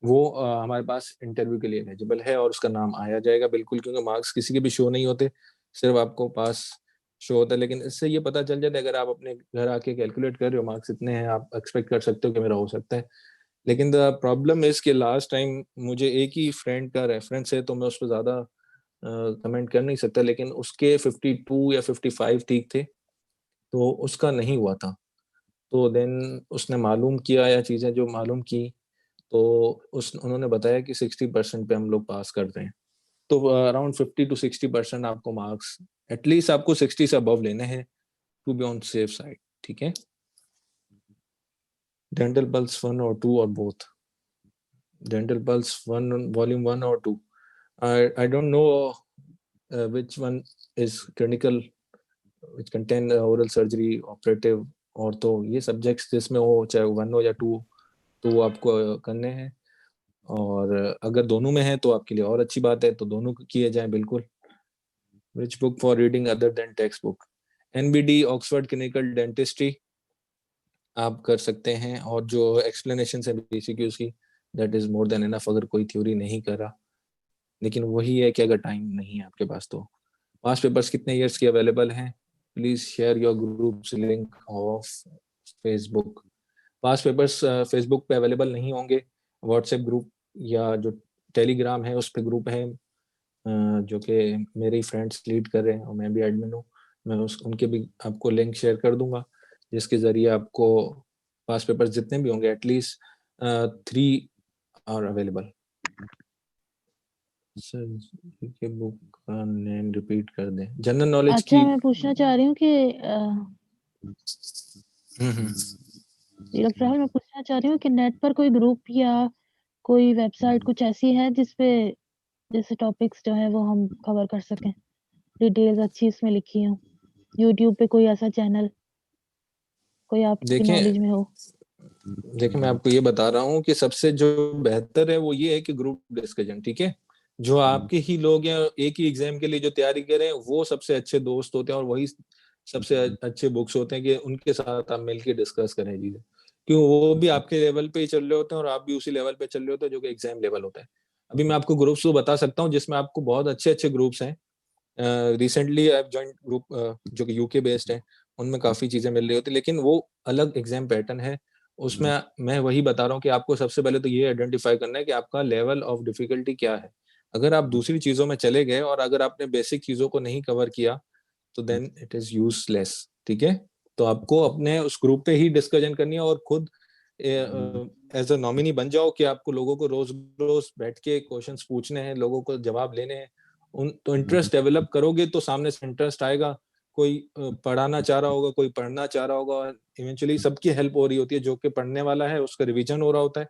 S4: वो हमारे पास इंटरव्यू के लिए एलिजिबल है और उसका नाम आया जाएगा, बिल्कुल, क्योंकि मार्क्स किसी के भी शो नहीं होते, सिर्फ आपको पास शो होता है। लेकिन इससे ये पता चल जाता है, अगर आप अपने घर आके कैलकुलेट कर रहे हो मार्क्स इतने हैं, आप एक्सपेक्ट कर सकते हो कि मेरा हो सकता है। लेकिन द प्रॉब्लम इज कि लास्ट टाइम मुझे एक ही फ्रेंड का रेफरेंस है तो मैं उस पर ज्यादा कमेंट कर नहीं सकता, लेकिन उसके 52 या 55 ठीक थे, तो उसका नहीं हुआ था। तो देन उसने मालूम किया या चीजें जो मालूम की, तो उन्होंने बताया कि 60% पे हम लोग पास करते हैं। तो अराउंड 50 to 60% आपको मार्क्स, एटलीस्ट आपको 60 से अबव लेने हैं to be on safe side, ठीक है। डेंटल पल्स 1 और 2 और बोथ? डेंटल पल्स 1 वॉल्यूम 1 और 2, I don't know which one is clinical, which contain oral surgery, operative, ortho, ये सब्जेक्ट्स जिसमें हो, चाहे 1 हो या 2, तो वो आपको करने हैं। और अगर दोनों में है तो आपके लिए और अच्छी बात है, तो दोनों किए जाएं बिल्कुल। Which book for reading other than text book? NBD Oxford clinical dentistry आप कर सकते हैं, और जो एक्सप्लेनेशन है बेसिकली उसकी, that is more than enough अगर कोई थ्योरी नहीं कर रहा। लेकिन वही है कि अगर टाइम नहीं है आपके पास तो पास्ट पेपर्स कितने ईयर्स के अवेलेबल हैं? Please share your groups link of Facebook. Past papers Facebook पे अवेलेबल नहीं होंगे, व्हाट्सएप ग्रुप या जो टेलीग्राम है उस पे ग्रुप है, जो कि मेरे ही फ्रेंड्स लीड कर रहे हैं और मैं भी एडमिन हूँ। मैं उनके भी आपको लिंक शेयर कर दूंगा, जिसके जरिए आपको पास्ट पेपर्स जितने भी होंगे एटलीस्ट 3 आर अवेलेबल। सर के बुक का नेम रिपीट कर दें, जनरल नॉलेज
S2: अच्छा
S4: की।
S2: मैं पूछना चाह रही हूँ कि
S4: हम्म।
S2: डॉक्टर राहुल, मैं पूछना चाह रही हूँ कि नेट पर कोई ग्रुप या कोई वेबसाइट कुछ ऐसी है जिसपे जैसे टॉपिक्स जो है वो हम कवर कर सकें, डिटेल्स अच्छी इसमें लिखी हो? यूट्यूब पे कोई ऐसा चैनल कोई आपकी
S4: देखें
S2: नॉलेज में हो?
S4: देखिए, मैं आपको ये बता रहा हूँ कि सबसे जो बेहतर है वो ये है कि ग्रुप डिस्कशन, ठीक है। जो आपके ही लोग या एक ही एग्जाम के लिए जो तैयारी कर रहे हैं वो सबसे अच्छे दोस्त होते हैं, और वही सबसे अच्छे बुक्स होते हैं कि उनके साथ आप मिलकर डिस्कस करें चीजें, क्यों वो भी आपके लेवल पे ही चल रहे होते हैं और आप भी उसी लेवल पे चल रहे होते हैं जो कि एग्जाम लेवल होता है। अभी मैं आपको ग्रुप्स तो बता सकता हूँ जिसमें आपको बहुत अच्छे अच्छे ग्रुप्स हैं। Recently I have joined group जो कि यूके बेस्ड है, उनमें काफी चीजें मिल रही होती, लेकिन वो अलग एग्जाम पैटर्न है। उसमें मैं वही बता रहा हूँ कि आपको सबसे पहले तो ये आइडेंटिफाई करना है कि आपका लेवल ऑफ डिफिकल्टी क्या है। अगर आप दूसरी चीजों में चले गए और अगर आपने बेसिक चीजों को नहीं कवर किया तो देन इट इज यूजलेस। ठीक है, तो आपको अपने उस ग्रुप पे ही डिस्कशन करनी है और खुद एज अ नॉमिनी बन जाओ कि आपको लोगों को रोज रोज बैठ के क्वेश्चंस पूछने हैं, लोगों को जवाब लेने हैं। उन तो इंटरेस्ट डेवलप करोगे तो सामने से इंटरेस्ट आएगा। कोई पढ़ाना चाह रहा होगा, कोई पढ़ना चाह रहा होगा, और इवेंचुअली सबकी हेल्प हो रही होती है। जो कि पढ़ने वाला है उसका रिवीजन हो रहा होता है,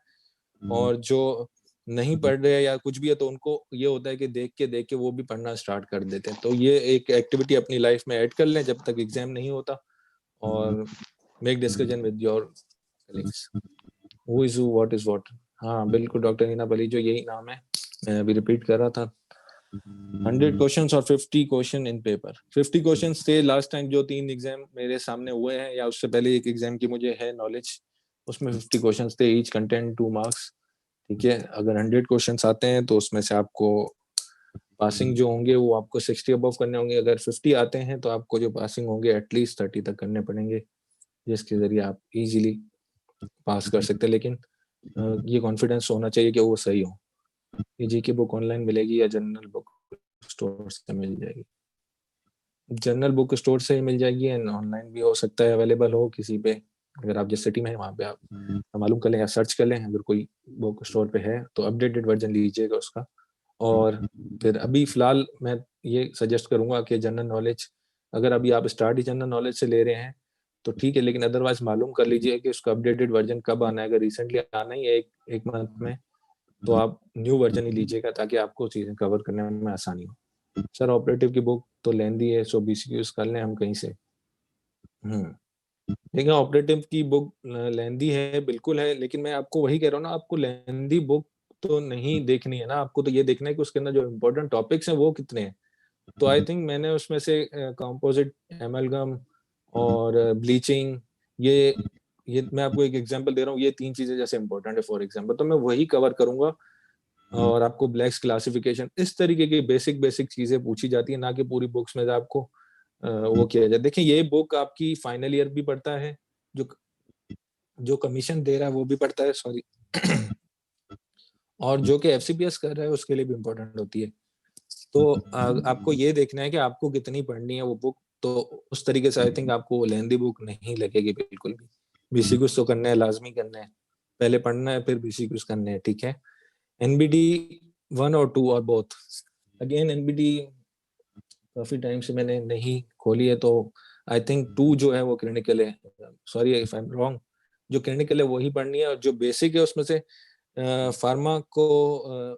S4: और जो नहीं पढ़ रहे या कुछ भी है तो उनको ये होता है कि देख के वो भी पढ़ना स्टार्ट कर देते हैं। तो ये एक एक्टिविटी अपनी लाइफ में ऐड कर लें जब तक एग्जाम नहीं होता, और make discussion with your colleagues. Who is who, what is what. हाँ बिल्कुल डॉक्टर नीना बली, जो यही नाम है, मैं अभी रिपीट कर रहा था। 100 क्वेश्चंस और 50 क्वेश्चन इन पेपर। 50 क्वेश्चंस थे लास्ट टाइम जो 3 एग्जाम मेरे सामने हुए हैं, या उससे पहले एक एग्जाम की मुझे है नॉलेज, उसमें 50 क्वेश्चंस थे, ईच कंटेंट 2 मार्क्स। ठीक है, अगर 100 क्वेश्चंस आते हैं तो उसमें से आपको पासिंग जो होंगे वो आपको 60 अबव करने होंगे। अगर 50 आते हैं तो आपको जो पासिंग होंगे एटलीस्ट 30 तक करने पड़ेंगे, जिसके जरिए आप इजीली पास कर सकते हैं। लेकिन ये कॉन्फिडेंस होना चाहिए कि वो सही हो। ये जीके बुक ऑनलाइन मिलेगी या जनरल बुक स्टोर से मिल जाएगी? जनरल बुक स्टोर से ही मिल जाएगी, एंड ऑनलाइन भी हो सकता है अवेलेबल हो किसी पे। अगर आप जिस सिटी में है वहाँ पे आप मालूम कर लें या सर्च कर लें, अगर कोई बुक स्टोर पे है तो अपडेटेड वर्जन लीजिएगा उसका। और फिर अभी फिलहाल मैं ये सजेस्ट करूंगा कि जनरल नॉलेज, अगर अभी आप स्टार्ट ही जनरल नॉलेज से ले रहे हैं तो ठीक है, लेकिन अदरवाइज मालूम कर लीजिए कि उसका अपडेटेड वर्जन कब आना है। अगर रिसेंटली आना ही है एक मंथ में, तो आप न्यू वर्जन ही लीजिएगा ताकि आपको चीजें कवर करने में आसानी हो। सर ऑपरेटिव की बुक तो लेंदी है, सो बीसीक्यूज कर लें हम कहीं से। देखिए ऑपरेटिव की बुक लेंदी है, बिल्कुल है, लेकिन मैं आपको वही कह रहा हूँ ना, आपको लेंदी बुक तो नहीं देखनी है ना, आपको तो ये देखना है कि उसके अंदर जो इम्पोर्टेंट टॉपिक्स हैं वो कितने हैं। तो आई थिंक मैंने उसमें से कंपोजिट, एमलगम और ब्लीचिंग, ये मैं आपको एक एग्जांपल दे रहा हूँ, ये 3 चीजें जैसे इंपॉर्टेंट है फॉर एग्जांपल, तो मैं वही कवर करूंगा। और आपको ब्लैक्स क्लासिफिकेशन, इस तरीके की बेसिक बेसिक चीजें पूछी जाती है, ना कि पूरी बुक्स में आपको वो किया जाए। देखिए ये बुक आपकी फाइनल ईयर भी पढ़ता है, जो जो कमीशन दे रहा है वो भी पढ़ता है, सॉरी और जो कि एफसीपीएस कर रहा है उसके लिए भी इम्पोर्टेंट होती है। तो आपको ये देखना है कि आपको कितनी पढ़नी है वो बुक। तो उस तरीके से आई थिंक आपको लेंदी बुक नहीं लगेगी बिल्कुल भी। बीसीक्यूज तो करना है, लाजमी करना है, पहले पढ़ना है फिर बीसीक्यूज करने हैं। ठीक है, एनबीडी 1 और 2 और बोथ। अगेन एनबीडी काफी टाइम से मैंने नहीं खोली है, तो आई थिंक 2 जो है वो क्लिनिकल है, sorry if I am wrong, जो क्लिनिकल है वही पढ़नी है। और जो बेसिक है उसमें से फार्मा को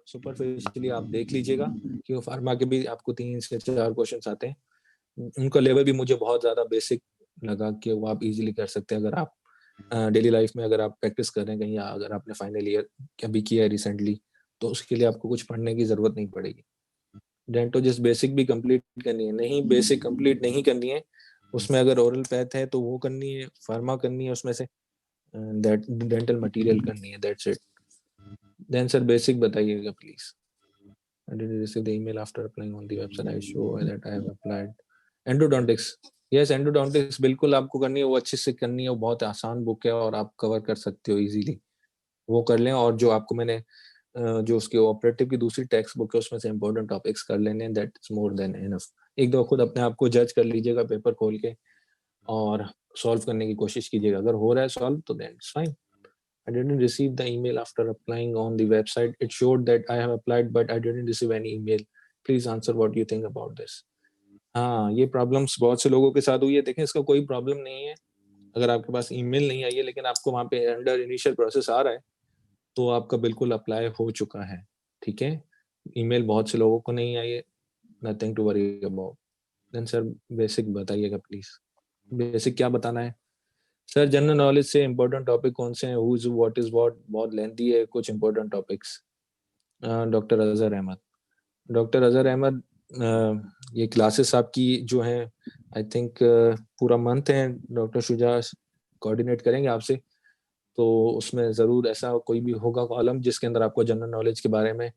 S4: सुपरफिशियली आप देख लीजिएगा कि वो फार्मा के भी आपको 3 से 4 क्वेश्चंस आते हैं। उनका लेवल भी मुझे बहुत ज्यादा बेसिक लगा कि वो आप इजीली कर सकते हैं अगर आप डेली लाइफ में अगर आप प्रैक्टिस कर रहे हैं कहीं, या अगर आपने फाइनल ईयर अभी किया है रिसेंटली, तो उसके लिए आपको कुछ पढ़ने की जरूरत नहीं पड़ेगी। डेंटोलॉजिस्ट बेसिक भी कंप्लीट करनी है, नहीं बेसिक कंप्लीट नहीं करनी है, उसमें अगर ओरल पैथ है तो वो करनी है, फार्मा करनी है उसमें से, दैट डेंटल मटेरियल करनी है, that's it. Then sir basic बताइएगा please. I didn't receive the email after applying on the website. I show that I have applied. Endodontics. Yes, endodontics बिल्कुल आपको करनी है, वो अच्छे से करनी है, वो बहुत आसान बुक है और आप कवर कर सकते हो इजीली, वो कर लें। और जो आपको मैंने जो उसके ऑपरेटिव की दूसरी टेक्स्ट बुक है उसमें से इंपॉर्टेंट टॉपिक्स कर लेने, that is more than enough. एक दो खुद अपने आप को जज कर लीजिएगा पेपर खोल के और सॉल्व करने की कोशिश कीजिएगा। अगर हो रहा है सॉल्व तो then it's fine. I didn't receive the email after applying on the website. It showed that I have applied, but I didn't receive any email. Please answer what you think about this. हाँ, ये problems बहुत से लोगों के साथ हुई है। देखें इसका कोई प्रॉब्लम नहीं है, अगर आपके पास ईमेल नहीं आई है लेकिन आपको वहाँ पे अंडर इनिशियल प्रोसेस आ रहा है, तो आपका बिल्कुल अप्लाई हो चुका है। ठीक है, ईमेल बहुत से लोगों को नहीं आई है, nothing to worry about. Then sir basic बताइएगा प्लीज, बेसिक क्या बताना है सर? जनरल नॉलेज से इंपॉर्टेंट टॉपिक कौन से हैं? Who is what is what बहुत लेंथी है, कुछ important topics. Doctor Azhar Ahmed, doctor Azhar Ahmed, ये क्लासेस आपकी जो हैं आई थिंक पूरा मंथ है, डॉक्टर शुजा कोऑर्डिनेट करेंगे आपसे। तो उसमें ज़रूर ऐसा कोई भी होगा कॉलम जिसके अंदर आपको जनरल नॉलेज के बारे में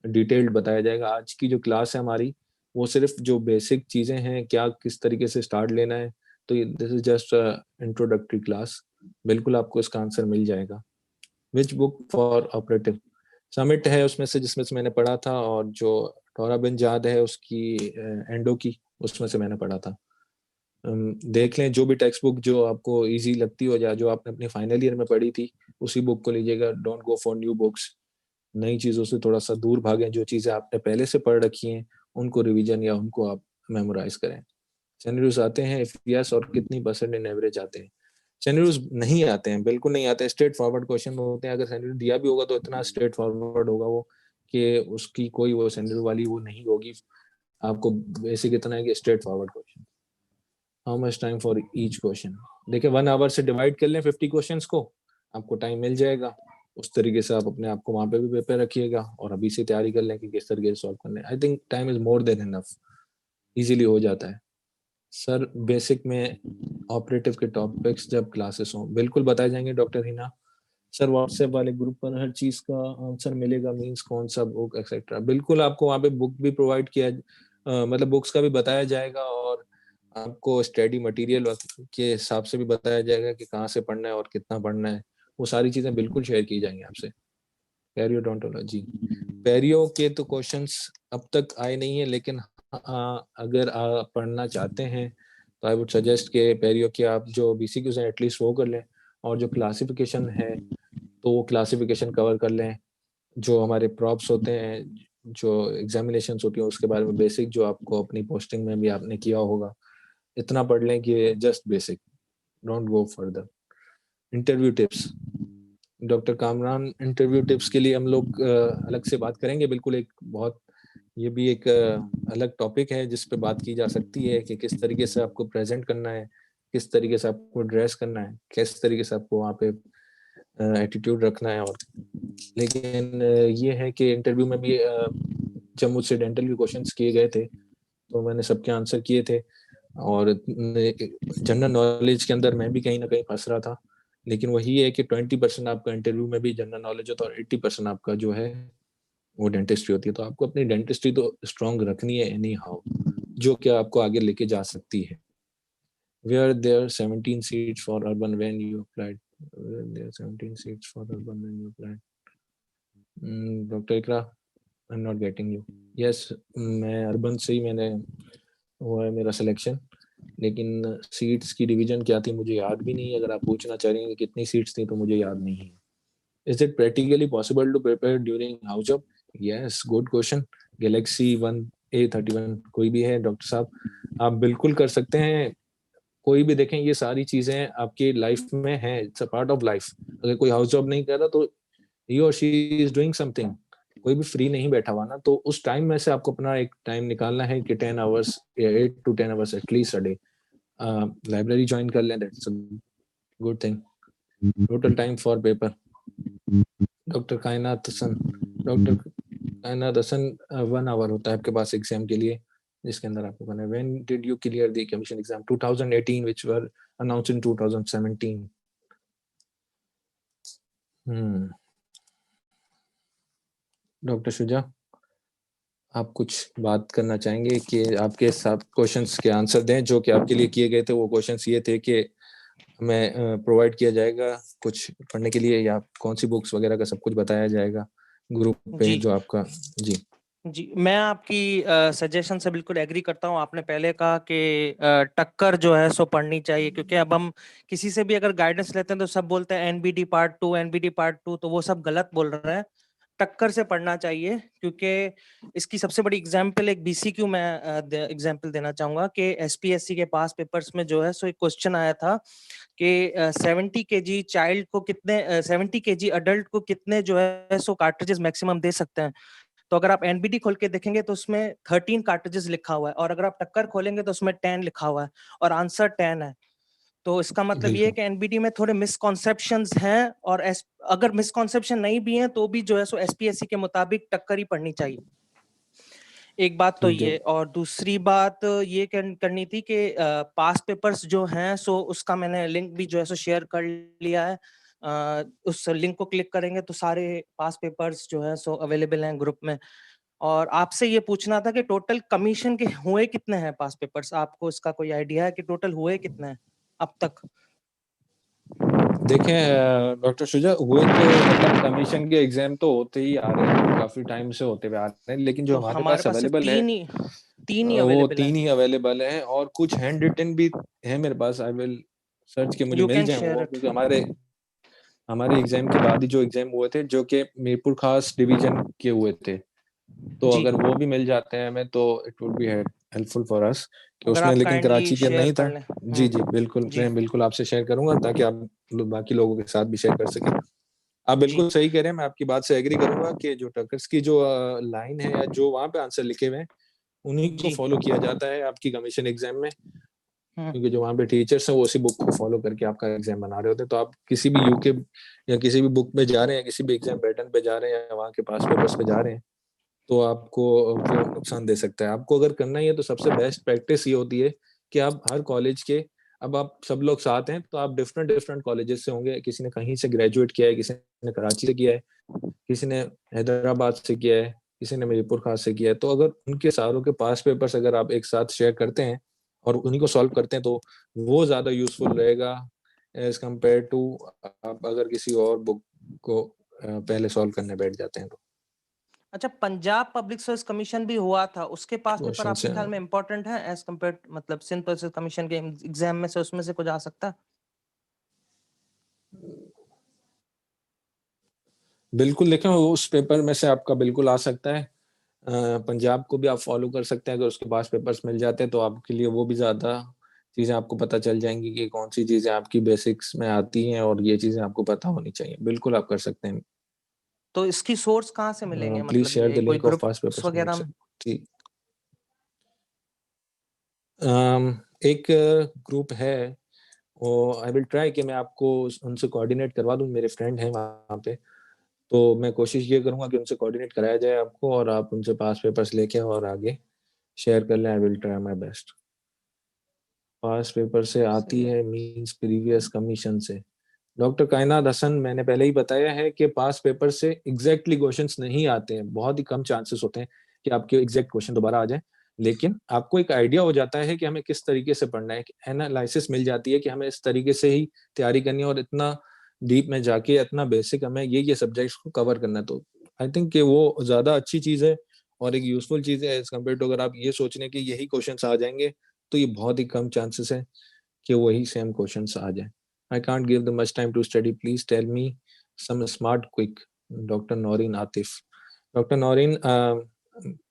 S4: डिटेल्ड बताया जाएगा। आज की जो क्लास है हमारी वो सिर्फ जो बेसिक चीजें हैं, क्या किस तरीके से स्टार्ट लेना है, तो this is just introductory class. बिल्कुल आपको इसका आंसर मिल जाएगा। Which book for operative summit है उसमें से मैंने पढ़ा था, और जो टोरा बिन जाद है उसकी एंडो की, उसमें से मैंने पढ़ा था। देख लें जो भी टेक्स्ट बुक जो आपको इजी लगती हो या जो आपने अपने फाइनल ईयर में पढ़ी थी उसी बुक को लीजिएगा। Don't go for new books, नई चीजों से थोड़ा सा दूर भागें। जो चीजें आपने पहले से पढ़ रखी हैं उनको रिवीजन या उनको आप मेमोराइज करें। सिनेरियोस आते हैं इफ यस, और कितनी परसेंट इन एवरेज आते हैं। सिनेरियोस नहीं आते हैं, बिल्कुल नहीं आते हैं, स्ट्रेट फॉरवर्ड क्वेश्चन होते हैं। अगर सिनेरियो दिया भी होगा तो इतना स्ट्रेट फॉरवर्ड होगा वो कि उसकी कोई वो सिनेरियो वाली वो नहीं होगी। आपको बेसिक इतना है कि straight forward question. How much time for each question, देखिए 1 आवर से डिवाइड कर लें 50 क्वेश्चंस को, आपको टाइम मिल जाएगा। उस तरीके से आप अपने आप को वहां पे भी प्रिपेयर रखिएगा और अभी से तैयारी कर लें कि किस तरीके से सॉल्व करना है। I think time is more than enough, easily हो जाता है। सर बेसिक में ऑपरेटिव के टॉपिक्स जब क्लासेस हों बिल्कुल बताए जाएंगे डॉक्टर हिना। सर व्हाट्सएप वाले ग्रुप पर हर चीज का आंसर मिलेगा, मींस कौन सा बुक एक्सेट्रा, बिल्कुल आपको वहाँ पे बुक भी प्रोवाइड किया मतलब बुक्स का भी बताया जाएगा, और आपको स्टडी मटेरियल के हिसाब से भी बताया जाएगा कि कहाँ से पढ़ना है और कितना पढ़ना है। वो सारी चीजें बिल्कुल शेयर की जाएंगी आपसे। पेरियोडोंटोलॉजी, पेरियो के तो क्वेश्चंस अब तक आए नहीं है, लेकिन अगर आप पढ़ना चाहते हैं तो आई वुड सजेस्ट के पेरियो के आप जो बीसीक्यूज हैं एटलीस्ट वो कर लें, और जो क्लासिफिकेशन है तो वो क्लासिफिकेशन कवर कर लें। जो हमारे प्रॉप्स होते हैं, जो एग्जामिनेशन होती हैं, उसके बारे में बेसिक जो आपको अपनी पोस्टिंग में भी आपने किया होगा, इतना पढ़ लें कि just basic, don't go further. Interview tips, doctor Kamran interview tips के लिए हम लोग अलग से बात करेंगे। बिल्कुल एक बहुत ये भी एक अलग टॉपिक है जिस पे बात की जा सकती है कि किस तरीके से आपको प्रेजेंट करना है, किस तरीके से आपको ड्रेस करना है, किस तरीके से आपको वहाँ पे एटीट्यूड रखना है। और लेकिन ये है कि इंटरव्यू में भी जब मुझसे डेंटल के क्वेश्चंस किए गए थे तो मैंने सबके आंसर किए थे, और जनरल नॉलेज के अंदर मैं भी कहीं ना कहीं फंस रहा था। लेकिन वही है कि 20% आपका इंटरव्यू में भी जनरल नॉलेज होता है और 80% आपका जो है वो डेंटिस्ट्री होती है। तो आपको अपनी डेंटिस्ट्री तो स्ट्रॉन्ग रखनी है एनी हाउ, जो कि आपको आगे लेके जा सकती है। Were there 17 seats for urban when you applied? Were there 17 seats for urban when you applied? Dr. Ikra, I'm not getting you. Yes, मैं अर्बन से ही मैंने हुआ है मेरा सिलेक्शन, लेकिन सीट्स की डिवीजन क्या थी मुझे याद भी नहीं है। अगर आप पूछना चाह रही हैं कि कितनी सीट्स थी तो मुझे याद नहीं है। Is it practically possible to prepare during house job? Yes, good question. Galaxy 1A31 कोई भी है डॉक्टर साहब, आप बिल्कुल कर सकते हैं। कोई भी देखें, ये सारी चीजें आपकी लाइफ में हैं, it's a part of life. अगर कोई हाउस जॉब नहीं कर रहा तो ही और शी इज डूइंग समथिंग। कोई भी फ्री नहीं बैठा हुआ ना, तो उस टाइम में से आपको अपना एक टाइम निकालना है कि 10 आवर्स या 8 to 10 hours at least a day library join कर लें, that's a good thing. Total time for paper, doctor कायनात हसन 1 आवर होता है आपके पास एग्जाम के लिए, जिसके अंदर आपको करना है। When did you clear the commission exam? 2018 which were announced in 2017। Doctor Shuja, आप कुछ बात करना चाहेंगे कि आपके सब क्वेश्चंस के आंसर दें जो कि आपके लिए किए गए थे। वो क्वेश्चंस ये थे कि हमें प्रोवाइड किया जाएगा कुछ पढ़ने के लिए, या कौन सी बुक्स वगैरह का सब कुछ बताया जाएगा ग्रुप पे
S3: जी
S4: जो आपका। जी
S3: जी, मैं आपकी सजेशन से बिल्कुल एग्री करता हूँ। आपने पहले कहा कि टक्कर जो है सो पढ़नी चाहिए, क्योंकि अब हम किसी से भी अगर गाइडेंस लेते हैं तो सब बोलते हैं एनबीडी पार्ट 2 एनबीडी पार्ट 2, तो वो सब गलत बोल रहे हैं। टक्कर से पढ़ना चाहिए, क्योंकि इसकी सबसे बड़ी एग्जाम्पल एक बीसीक्यू में एग्जाम्पल देना चाहूंगा कि एसपीएससी के पास पेपर्स में जो है सो एक क्वेश्चन आया था कि 70 केजी चाइल्ड को कितने 70 केजी अडल्ट को कितने जो है सो कार्ट्रिजेस मैक्सिमम दे सकते हैं। तो अगर आप एनबीडी खोल के देखेंगे तो उसमें 13 कार्ट्रिजेस लिखा हुआ है, और अगर आप टक्कर खोलेंगे तो उसमें 10 लिखा हुआ है, और आंसर 10 है। तो इसका मतलब ये है कि एनबीडी में थोड़े मिसकॉन्सेप्शंस हैं, और अगर मिसकॉन्सेप्शन नहीं भी हैं तो भी जो है सो एसपीएससी के मुताबिक टक्कर ही पढ़नी चाहिए। एक बात तो ये, और दूसरी बात ये करनी थी कि पास पेपर्स जो हैं सो उसका मैंने लिंक भी जो है सो शेयर कर लिया है। उस लिंक को क्लिक करेंगे तो सारे पास पेपर्स जो है सो अवेलेबल हैं ग्रुप में। और आपसे ये पूछना था कि टोटल कमीशन के हुए कितने हैं पास पेपर्स? आपको इसका कोई आइडिया है कि टोटल हुए कितने हैं अब तक?
S4: देखें डॉक्टर शुजा, हुए तो मतलब कमीशन के एग्जाम तो होते ही आ रहे हैं, काफी टाइम से होते हुए आ रहे हैं, लेकिन जो
S3: तो
S4: हमारे
S3: हमारे
S4: पास
S3: पास सिर्फ
S4: अवेलेबल है
S3: तीन ही
S4: वो
S3: अवेलेबल
S4: 3
S3: है।
S4: ही अवेलेबल है, और कुछ हैंड रिटन भी है मेरे पास। आई विल सर्च के मुझे
S3: यू
S4: मिल
S3: कैन
S4: जाए
S3: शेयर
S4: वो,
S3: इट।
S4: क्योंकि हमारे एग्जाम के बाद ही जो एग्जाम हुए थे, जो कि मीरपुर खास डिवीजन के हुए थे, तो
S3: जी,
S4: अगर वो भी मिल जाते हैं हमें तो it would be helpful for us, कि
S3: अगर
S4: उसमें
S3: आप
S4: लेकिन
S3: काइंडली
S4: कराची का
S3: शेयर
S4: नहीं
S3: कर
S4: था।
S3: लें।
S4: जी जी बिल्कुल,
S3: जी,
S4: मैं बिल्कुल आपसे शेयर करूंगा ताकि आप बाकी लोगों के साथ भी शेयर कर सकें। आप
S3: जी,
S4: बिल्कुल सही कह रहे हैं, मैं आपकी बात से एग्री करूंगा कि जो टक्कर्स की जो लाइन है या जो वहां पे आंसर लिखे हुए हैं उन्हीं को
S3: जी।
S4: फॉलो किया जाता है आपकी कमीशन एग्जाम में,
S3: हुँ,
S4: क्योंकि जो वहाँ पे टीचर्स हैं वो उसी बुक को फॉलो करके आपका एग्जाम बना रहे होते हैं। तो आप किसी भी यूके या किसी भी बुक में जा रहे हैं, किसी भी एग्जाम पैटर्न पे जा रहे हैं या वहाँ के पास पेपर्स पे जा रहे हैं, तो आपको वो नुकसान दे सकता है। आपको अगर करना ही है तो सबसे बेस्ट प्रैक्टिस ये होती है कि आप हर कॉलेज के, अब आप सब लोग साथ हैं तो आप डिफरेंट डिफरेंट कॉलेजेस से होंगे, किसी ने कहीं से ग्रेजुएट किया है, किसी ने कराची से किया है, किसी ने हैदराबाद से किया है, किसी ने मीरपुर खास से किया है। तो अगर उनके सारों के पास पेपर्स अगर आप एक साथ शेयर करते हैं और उन्हीं को सॉल्व करते हैं तो वो ज्यादा यूजफुल रहेगा एज कम्पेयर टू आप अगर किसी और बुक को पहले सॉल्व करने बैठ जाते हैं। तो
S3: अच्छा, पंजाब पब्लिक सर्विस कमीशन भी हुआ था, उसके पास पेपर
S4: क्वेश्चन
S3: आपके ख्याल में इम्पोर्टेंट है एज़ कम्पेयर्ड मतलब सिंध पब्लिक सर्विस कमीशन के एग्ज़ाम में से उसमें से कुछ आ सकता है?
S4: बिल्कुल, देखें उस पेपर में से आपका बिल्कुल आ सकता है। पंजाब को भी आप फॉलो कर सकते हैं, अगर उसके पास पेपर्स मिल जाते हैं तो आपके लिए वो भी ज्यादा चीजें आपको पता चल जाएंगी कि कौन सी चीजें आपकी बेसिक्स में आती हैं और ये चीजें आपको पता होनी चाहिए। बिल्कुल आप कर सकते हैं।
S3: तो इसकी सोर्स कहाँ से मिलेंगे?
S4: प्लीज
S3: मतलब
S4: शेयर द
S3: ये कोई
S4: link of pass
S3: groups
S4: papers में
S3: वगैरह में?
S4: ठीक। एक ग्रुप है, वो आई विल ट्राई कि मैं आपको उनसे कोऑर्डिनेट करवा दूं, मेरे फ्रेंड हैं वहाँ पे, तो मैं कोशिश ये करूंगा कि उनसे कोऑर्डिनेट कराया जाए आपको और आप उनसे पास पेपर्स लेके और आगे शेयर कर लें। I will try my best. Pass paper से आती
S3: सही है।
S4: है मींस प्रीवियस कमीशन से। डॉक्टर कायनात हसन, मैंने पहले ही बताया है कि पास पेपर से एग्जैक्टली क्वेश्चंस नहीं आते हैं, बहुत ही कम चांसेस होते हैं कि आपके एग्जैक्ट क्वेश्चन दोबारा आ जाए, लेकिन आपको एक आइडिया हो जाता है कि हमें किस तरीके से पढ़ना है, एनालिसिस मिल जाती है कि हमें इस तरीके से ही तैयारी करनी है और इतना डीप में जाके इतना बेसिक हमें ये सब्जेक्ट्स को कवर करना है। तो आई थिंक कि वो ज्यादा अच्छी चीज है और एक यूजफुल चीज है एज कम्पेयर टू अगर आप ये सोचने की यही क्वेश्चन आ जाएंगे, तो ये बहुत ही कम चांसेस है कि वही सेम क्वेश्चंस आ जाए। I can't give them much time to study. Please tell me some smart quick. Doctor Naureen Atif. Doctor Naureen,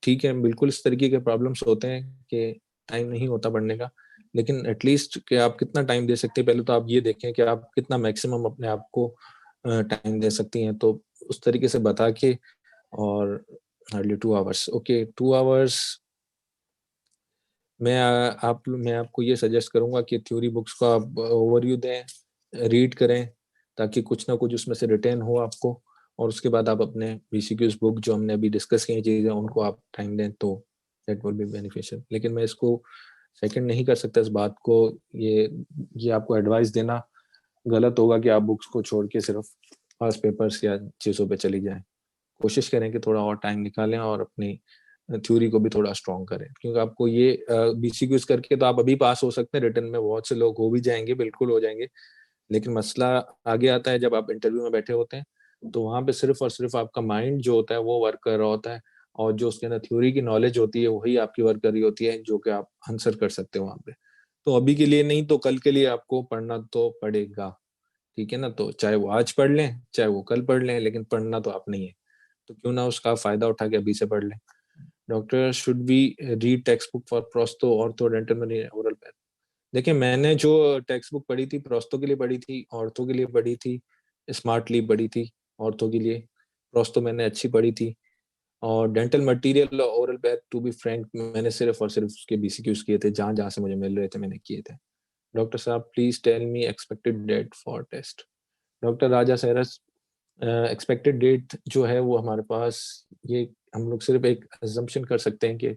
S4: ठीक है, बिल्कुल इस तरीके के प्रॉब्लम्स होते हैं कि टाइम नहीं होता पढ़ने का, लेकिन एटलीस्ट कि आप कितना टाइम दे सकते हैं पहले तो आप ये देखें कि आप कितना मैक्सिमम अपने आप को टाइम दे सकती हैं, तो उस तरीके से बता के। और हार्डली 2 आवर्स, ओके 2 आवर्स। मैं आपको ये सजेस्ट करूंगा कि थ्योरी बुक्स को आप ओवरव्यू दें, रीड करें, ताकि कुछ ना कुछ उसमें से रिटेन हो आपको, और उसके बाद आप अपने बीसीक्यूज बुक जो हमने अभी डिस्कस की चीजें उनको आप टाइम दें तो दैट विल बी बेनिफिशियल। लेकिन मैं इसको सेकंड नहीं कर सकता इस बात को, ये आपको एडवाइस देना गलत होगा कि आप बुक्स को छोड़ के सिर्फ पास पेपर्स या चीजों पे चली जाएं। कोशिश करें कि थोड़ा और टाइम निकालें और अपनी थ्योरी को भी थोड़ा स्ट्रॉन्ग करें, क्योंकि आपको ये बीसीक्यूज करके तो आप अभी पास हो सकते हैं, रिटर्न में बहुत से लोग हो भी जाएंगे, बिल्कुल हो जाएंगे, लेकिन मसला आगे आता है जब आप इंटरव्यू में बैठे होते हैं, तो वहां पे सिर्फ और सिर्फ आपका माइंड जो होता है वो वर्क कर रहा होता है, और जो उसके अंदर थ्योरी की नॉलेज होती है वही आपकी वर्क कर रही होती है, जो कि आप आंसर कर सकते हो वहां पे। तो अभी के लिए नहीं तो कल के लिए आपको पढ़ना तो पड़ेगा, ठीक है ना? तो चाहे वो आज पढ़ लें चाहे वो कल पढ़ लें, लेकिन पढ़ना तो आपने ही है, तो क्यों ना उसका फायदा उठा के अभी से पढ़ लें। Doctor, should be read text book for prostho ortho dental oral path? देखिए, मैंने जो टेक्स्ट बुक पढ़ी थी प्रोस्तो के लिए पढ़ी थी, ऑर्थो के लिए पढ़ी थी, स्मार्टली पढ़ी थी ऑर्थो के लिए, प्रोस्तो मैंने अच्छी पढ़ी थी, और dental material oral path to be frank मैंने सिर्फ और सिर्फ उसके बीसीक्यूज किए थे, जहां जहां से मुझे मिल रहे थे मैंने किए थे। डॉक्टर साहब, please tell me expected date for test. Doctor Raja Saharas, expected date जो है वो हमारे पास, ये हम लोग सिर्फ एक अजम्पशन कर सकते हैं कि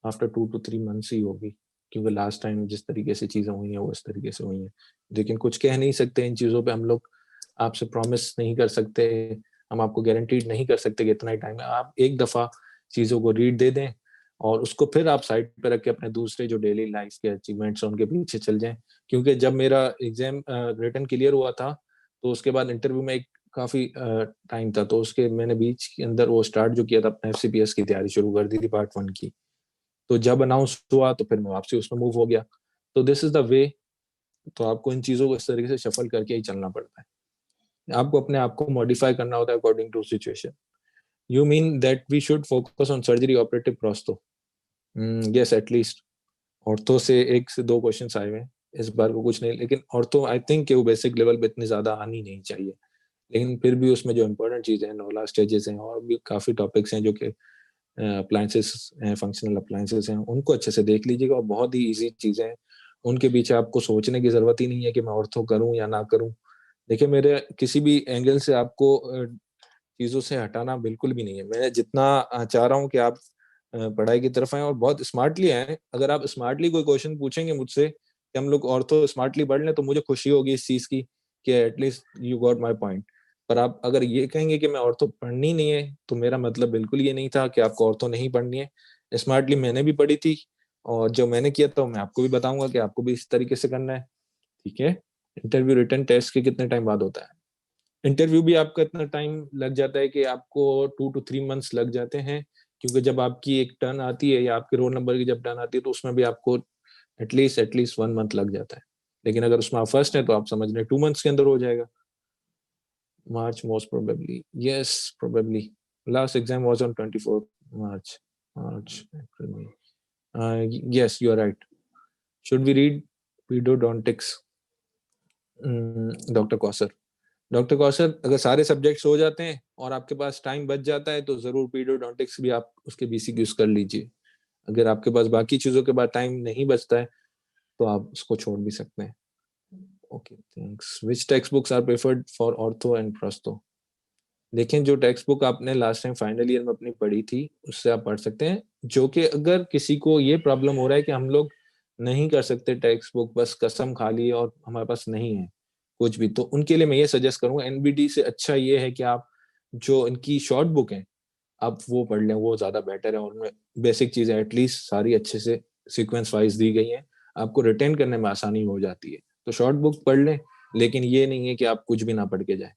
S4: आफ्टर 2 to 3 months ही होगी, क्योंकि लास्ट टाइम जिस तरीके से चीजें हुई हैं वो इस तरीके से हुई हैं, लेकिन कुछ कह नहीं सकते इन चीजों पे हम लोग। आपसे प्रॉमिस नहीं कर सकते, हम आपको गारंटीड नहीं कर सकते कि इतना ही टाइम है। आप एक दफा चीजों को रीड दे दें और उसको फिर आप साइड पे रख के अपने दूसरे जो डेली लाइफ के अचीवमेंट्स हैं उनके पीछे चल जाएं। क्योंकि जब मेरा एग्जाम रिटन क्लियर हुआ था तो उसके बाद इंटरव्यू में एक काफी टाइम था, तो उसके मैंने बीच के अंदर वो स्टार्ट जो किया था अपने FCPS की तैयारी शुरू कर दी थी पार्ट 1 की। तो जब अनाउंस हुआ तो फिर मैं वापसी उसमें मूव हो गया। तो दिस इज द वे। तो आपको इन चीजों को इस तरीके से शफल करके ही चलना पड़ता है। आपको अपने आप को मॉडिफाई करना होता है according to situation. You mean that we should focus on surgery operative prosto? Yes, at least. Ortho से 1 से 2 क्वेश्चंस आए हुए हैं इस बार को कुछ नहीं, लेकिन ऑर्थो आई थिंक कि वो बेसिक लेवल पे इतनी ज्यादा आनी नहीं चाहिए। लेकिन फिर भी उसमें जो इम्पोर्टेंट चीजें हैं, नोला स्टेजेस हैं और भी काफी टॉपिक्स हैं जो कि अप्लायंसेस हैं, फंक्शनल अप्लायंसेस हैं, उनको अच्छे से देख लीजिएगा। और बहुत ही इजी चीजें हैं, उनके पीछे आपको सोचने की जरूरत ही नहीं है कि मैं ऑर्थो करूं या ना करूं। देखिए मेरे किसी भी एंगल से आपको चीजों से हटाना बिल्कुल भी नहीं है। मैं जितना चाह रहा हूँ कि आप पढ़ाई की तरफ आए और बहुत स्मार्टली आए। अगर आप स्मार्टली कोई क्वेश्चन पूछेंगे मुझसे कि हम लोग ऑर्थो स्मार्टली पढ़ लें तो मुझे खुशी होगी इस चीज की कि at least you got my point. पर आप अगर ये कहेंगे कि मैं ऑर्थो पढ़नी नहीं है तो मेरा मतलब बिल्कुल ये नहीं था कि आपको ऑर्थो नहीं पढ़नी है। स्मार्टली मैंने भी पढ़ी थी और जो मैंने किया था मैं आपको भी बताऊंगा कि आपको भी इस तरीके से करना है। ठीक है। इंटरव्यू रिटन टेस्ट के कितने टाइम बाद होता है? इंटरव्यू भी आपका इतना टाइम लग जाता है कि आपको 2 to 3 मंथ्स लग जाते हैं। क्योंकि जब आपकी एक टर्न आती है या आपके रोल नंबर की जब टर्न आती है तो उसमें भी आपको एटलीस्ट 1 मंथ लग जाता है। लेकिन अगर उसमें आप फर्स्ट है तो आप समझ लें 2 मंथ्स के अंदर हो जाएगा। March most probably, yes probably. Last exam was on 24 March. Yes you are right. Should we read pedodontics? Doctor Kausar अगर सारे सब्जेक्ट्स हो जाते हैं और आपके पास टाइम बच जाता है तो जरूर पीरियोडोंटिक्स भी आप उसके BCQs कर लीजिए। अगर आपके पास बाकी चीजों के बाद टाइम नहीं बचता है तो आप उसको छोड़ भी सकते हैं। Okay thanks. Which text books are preferred for ortho and prostho? देखें जो टेक्स्ट बुक आपने लास्ट टाइम फाइनल ईयर में अपनी पढ़ी थी उससे आप पढ़ सकते हैं। जो कि अगर किसी को ये प्रॉब्लम हो रहा है कि हम लोग नहीं कर सकते टेक्स्ट बुक, बस कसम खा ली और हमारे पास नहीं है कुछ भी, तो उनके लिए मैं ये सजेस्ट करूंगा NBT से अच्छा ये है कि आप जो इनकी शॉर्ट बुक है आप वो पढ़ लें, वो ज्यादा बेटर है। उनमें बेसिक चीजें एटलीस्ट सारी अच्छे से सीक्वेंस वाइज दी गई हैं, आपको रिटेन करने में आसानी हो जाती है। तो शॉर्ट बुक पढ़ लें, लेकिन ये नहीं है कि आप कुछ भी ना पढ़ के जाए।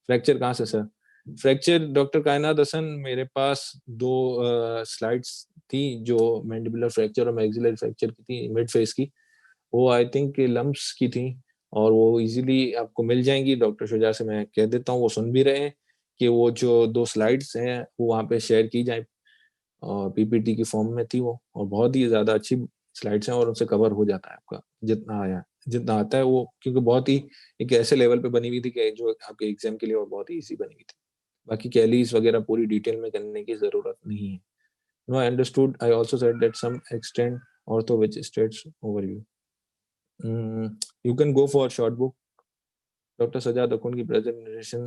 S4: फ्रैक्चर कहाँ से सर? फ्रैक्चर डॉक्टर कायनात हसन मेरे पास 2 स्लाइड्स थी जो मैंडिबुलर फ्रैक्चर और मैक्सिलरी फ्रैक्चर की थी मिड फेस की। वो आई थिंक लम्प्स की थी और वो इजीली आपको मिल जाएंगी। डॉक्टर शुजा से मैं कह देता हूँ, वो सुन भी रहे हैं कि वो जो 2 स्लाइड्स हैं वो वहाँ पे शेयर की जाए। और PPT की फॉर्म में थी वो, और बहुत ही ज्यादा अच्छी स्लाइड्स हैं और उनसे कवर हो जाता है आपका जितना आता है वो, क्योंकि बहुत ही एक ऐसे लेवल पे बनी हुई थी कि जो आपके एग्जाम के लिए और बहुत ही इजी बनी हुई थी। बाकी कैलीज वगैरह पूरी डिटेल में करने की जरूरत नहीं है। No I understood, I also said that some extend ortho which states overview. You can go for short book. Dr. Sajad Akun की presentation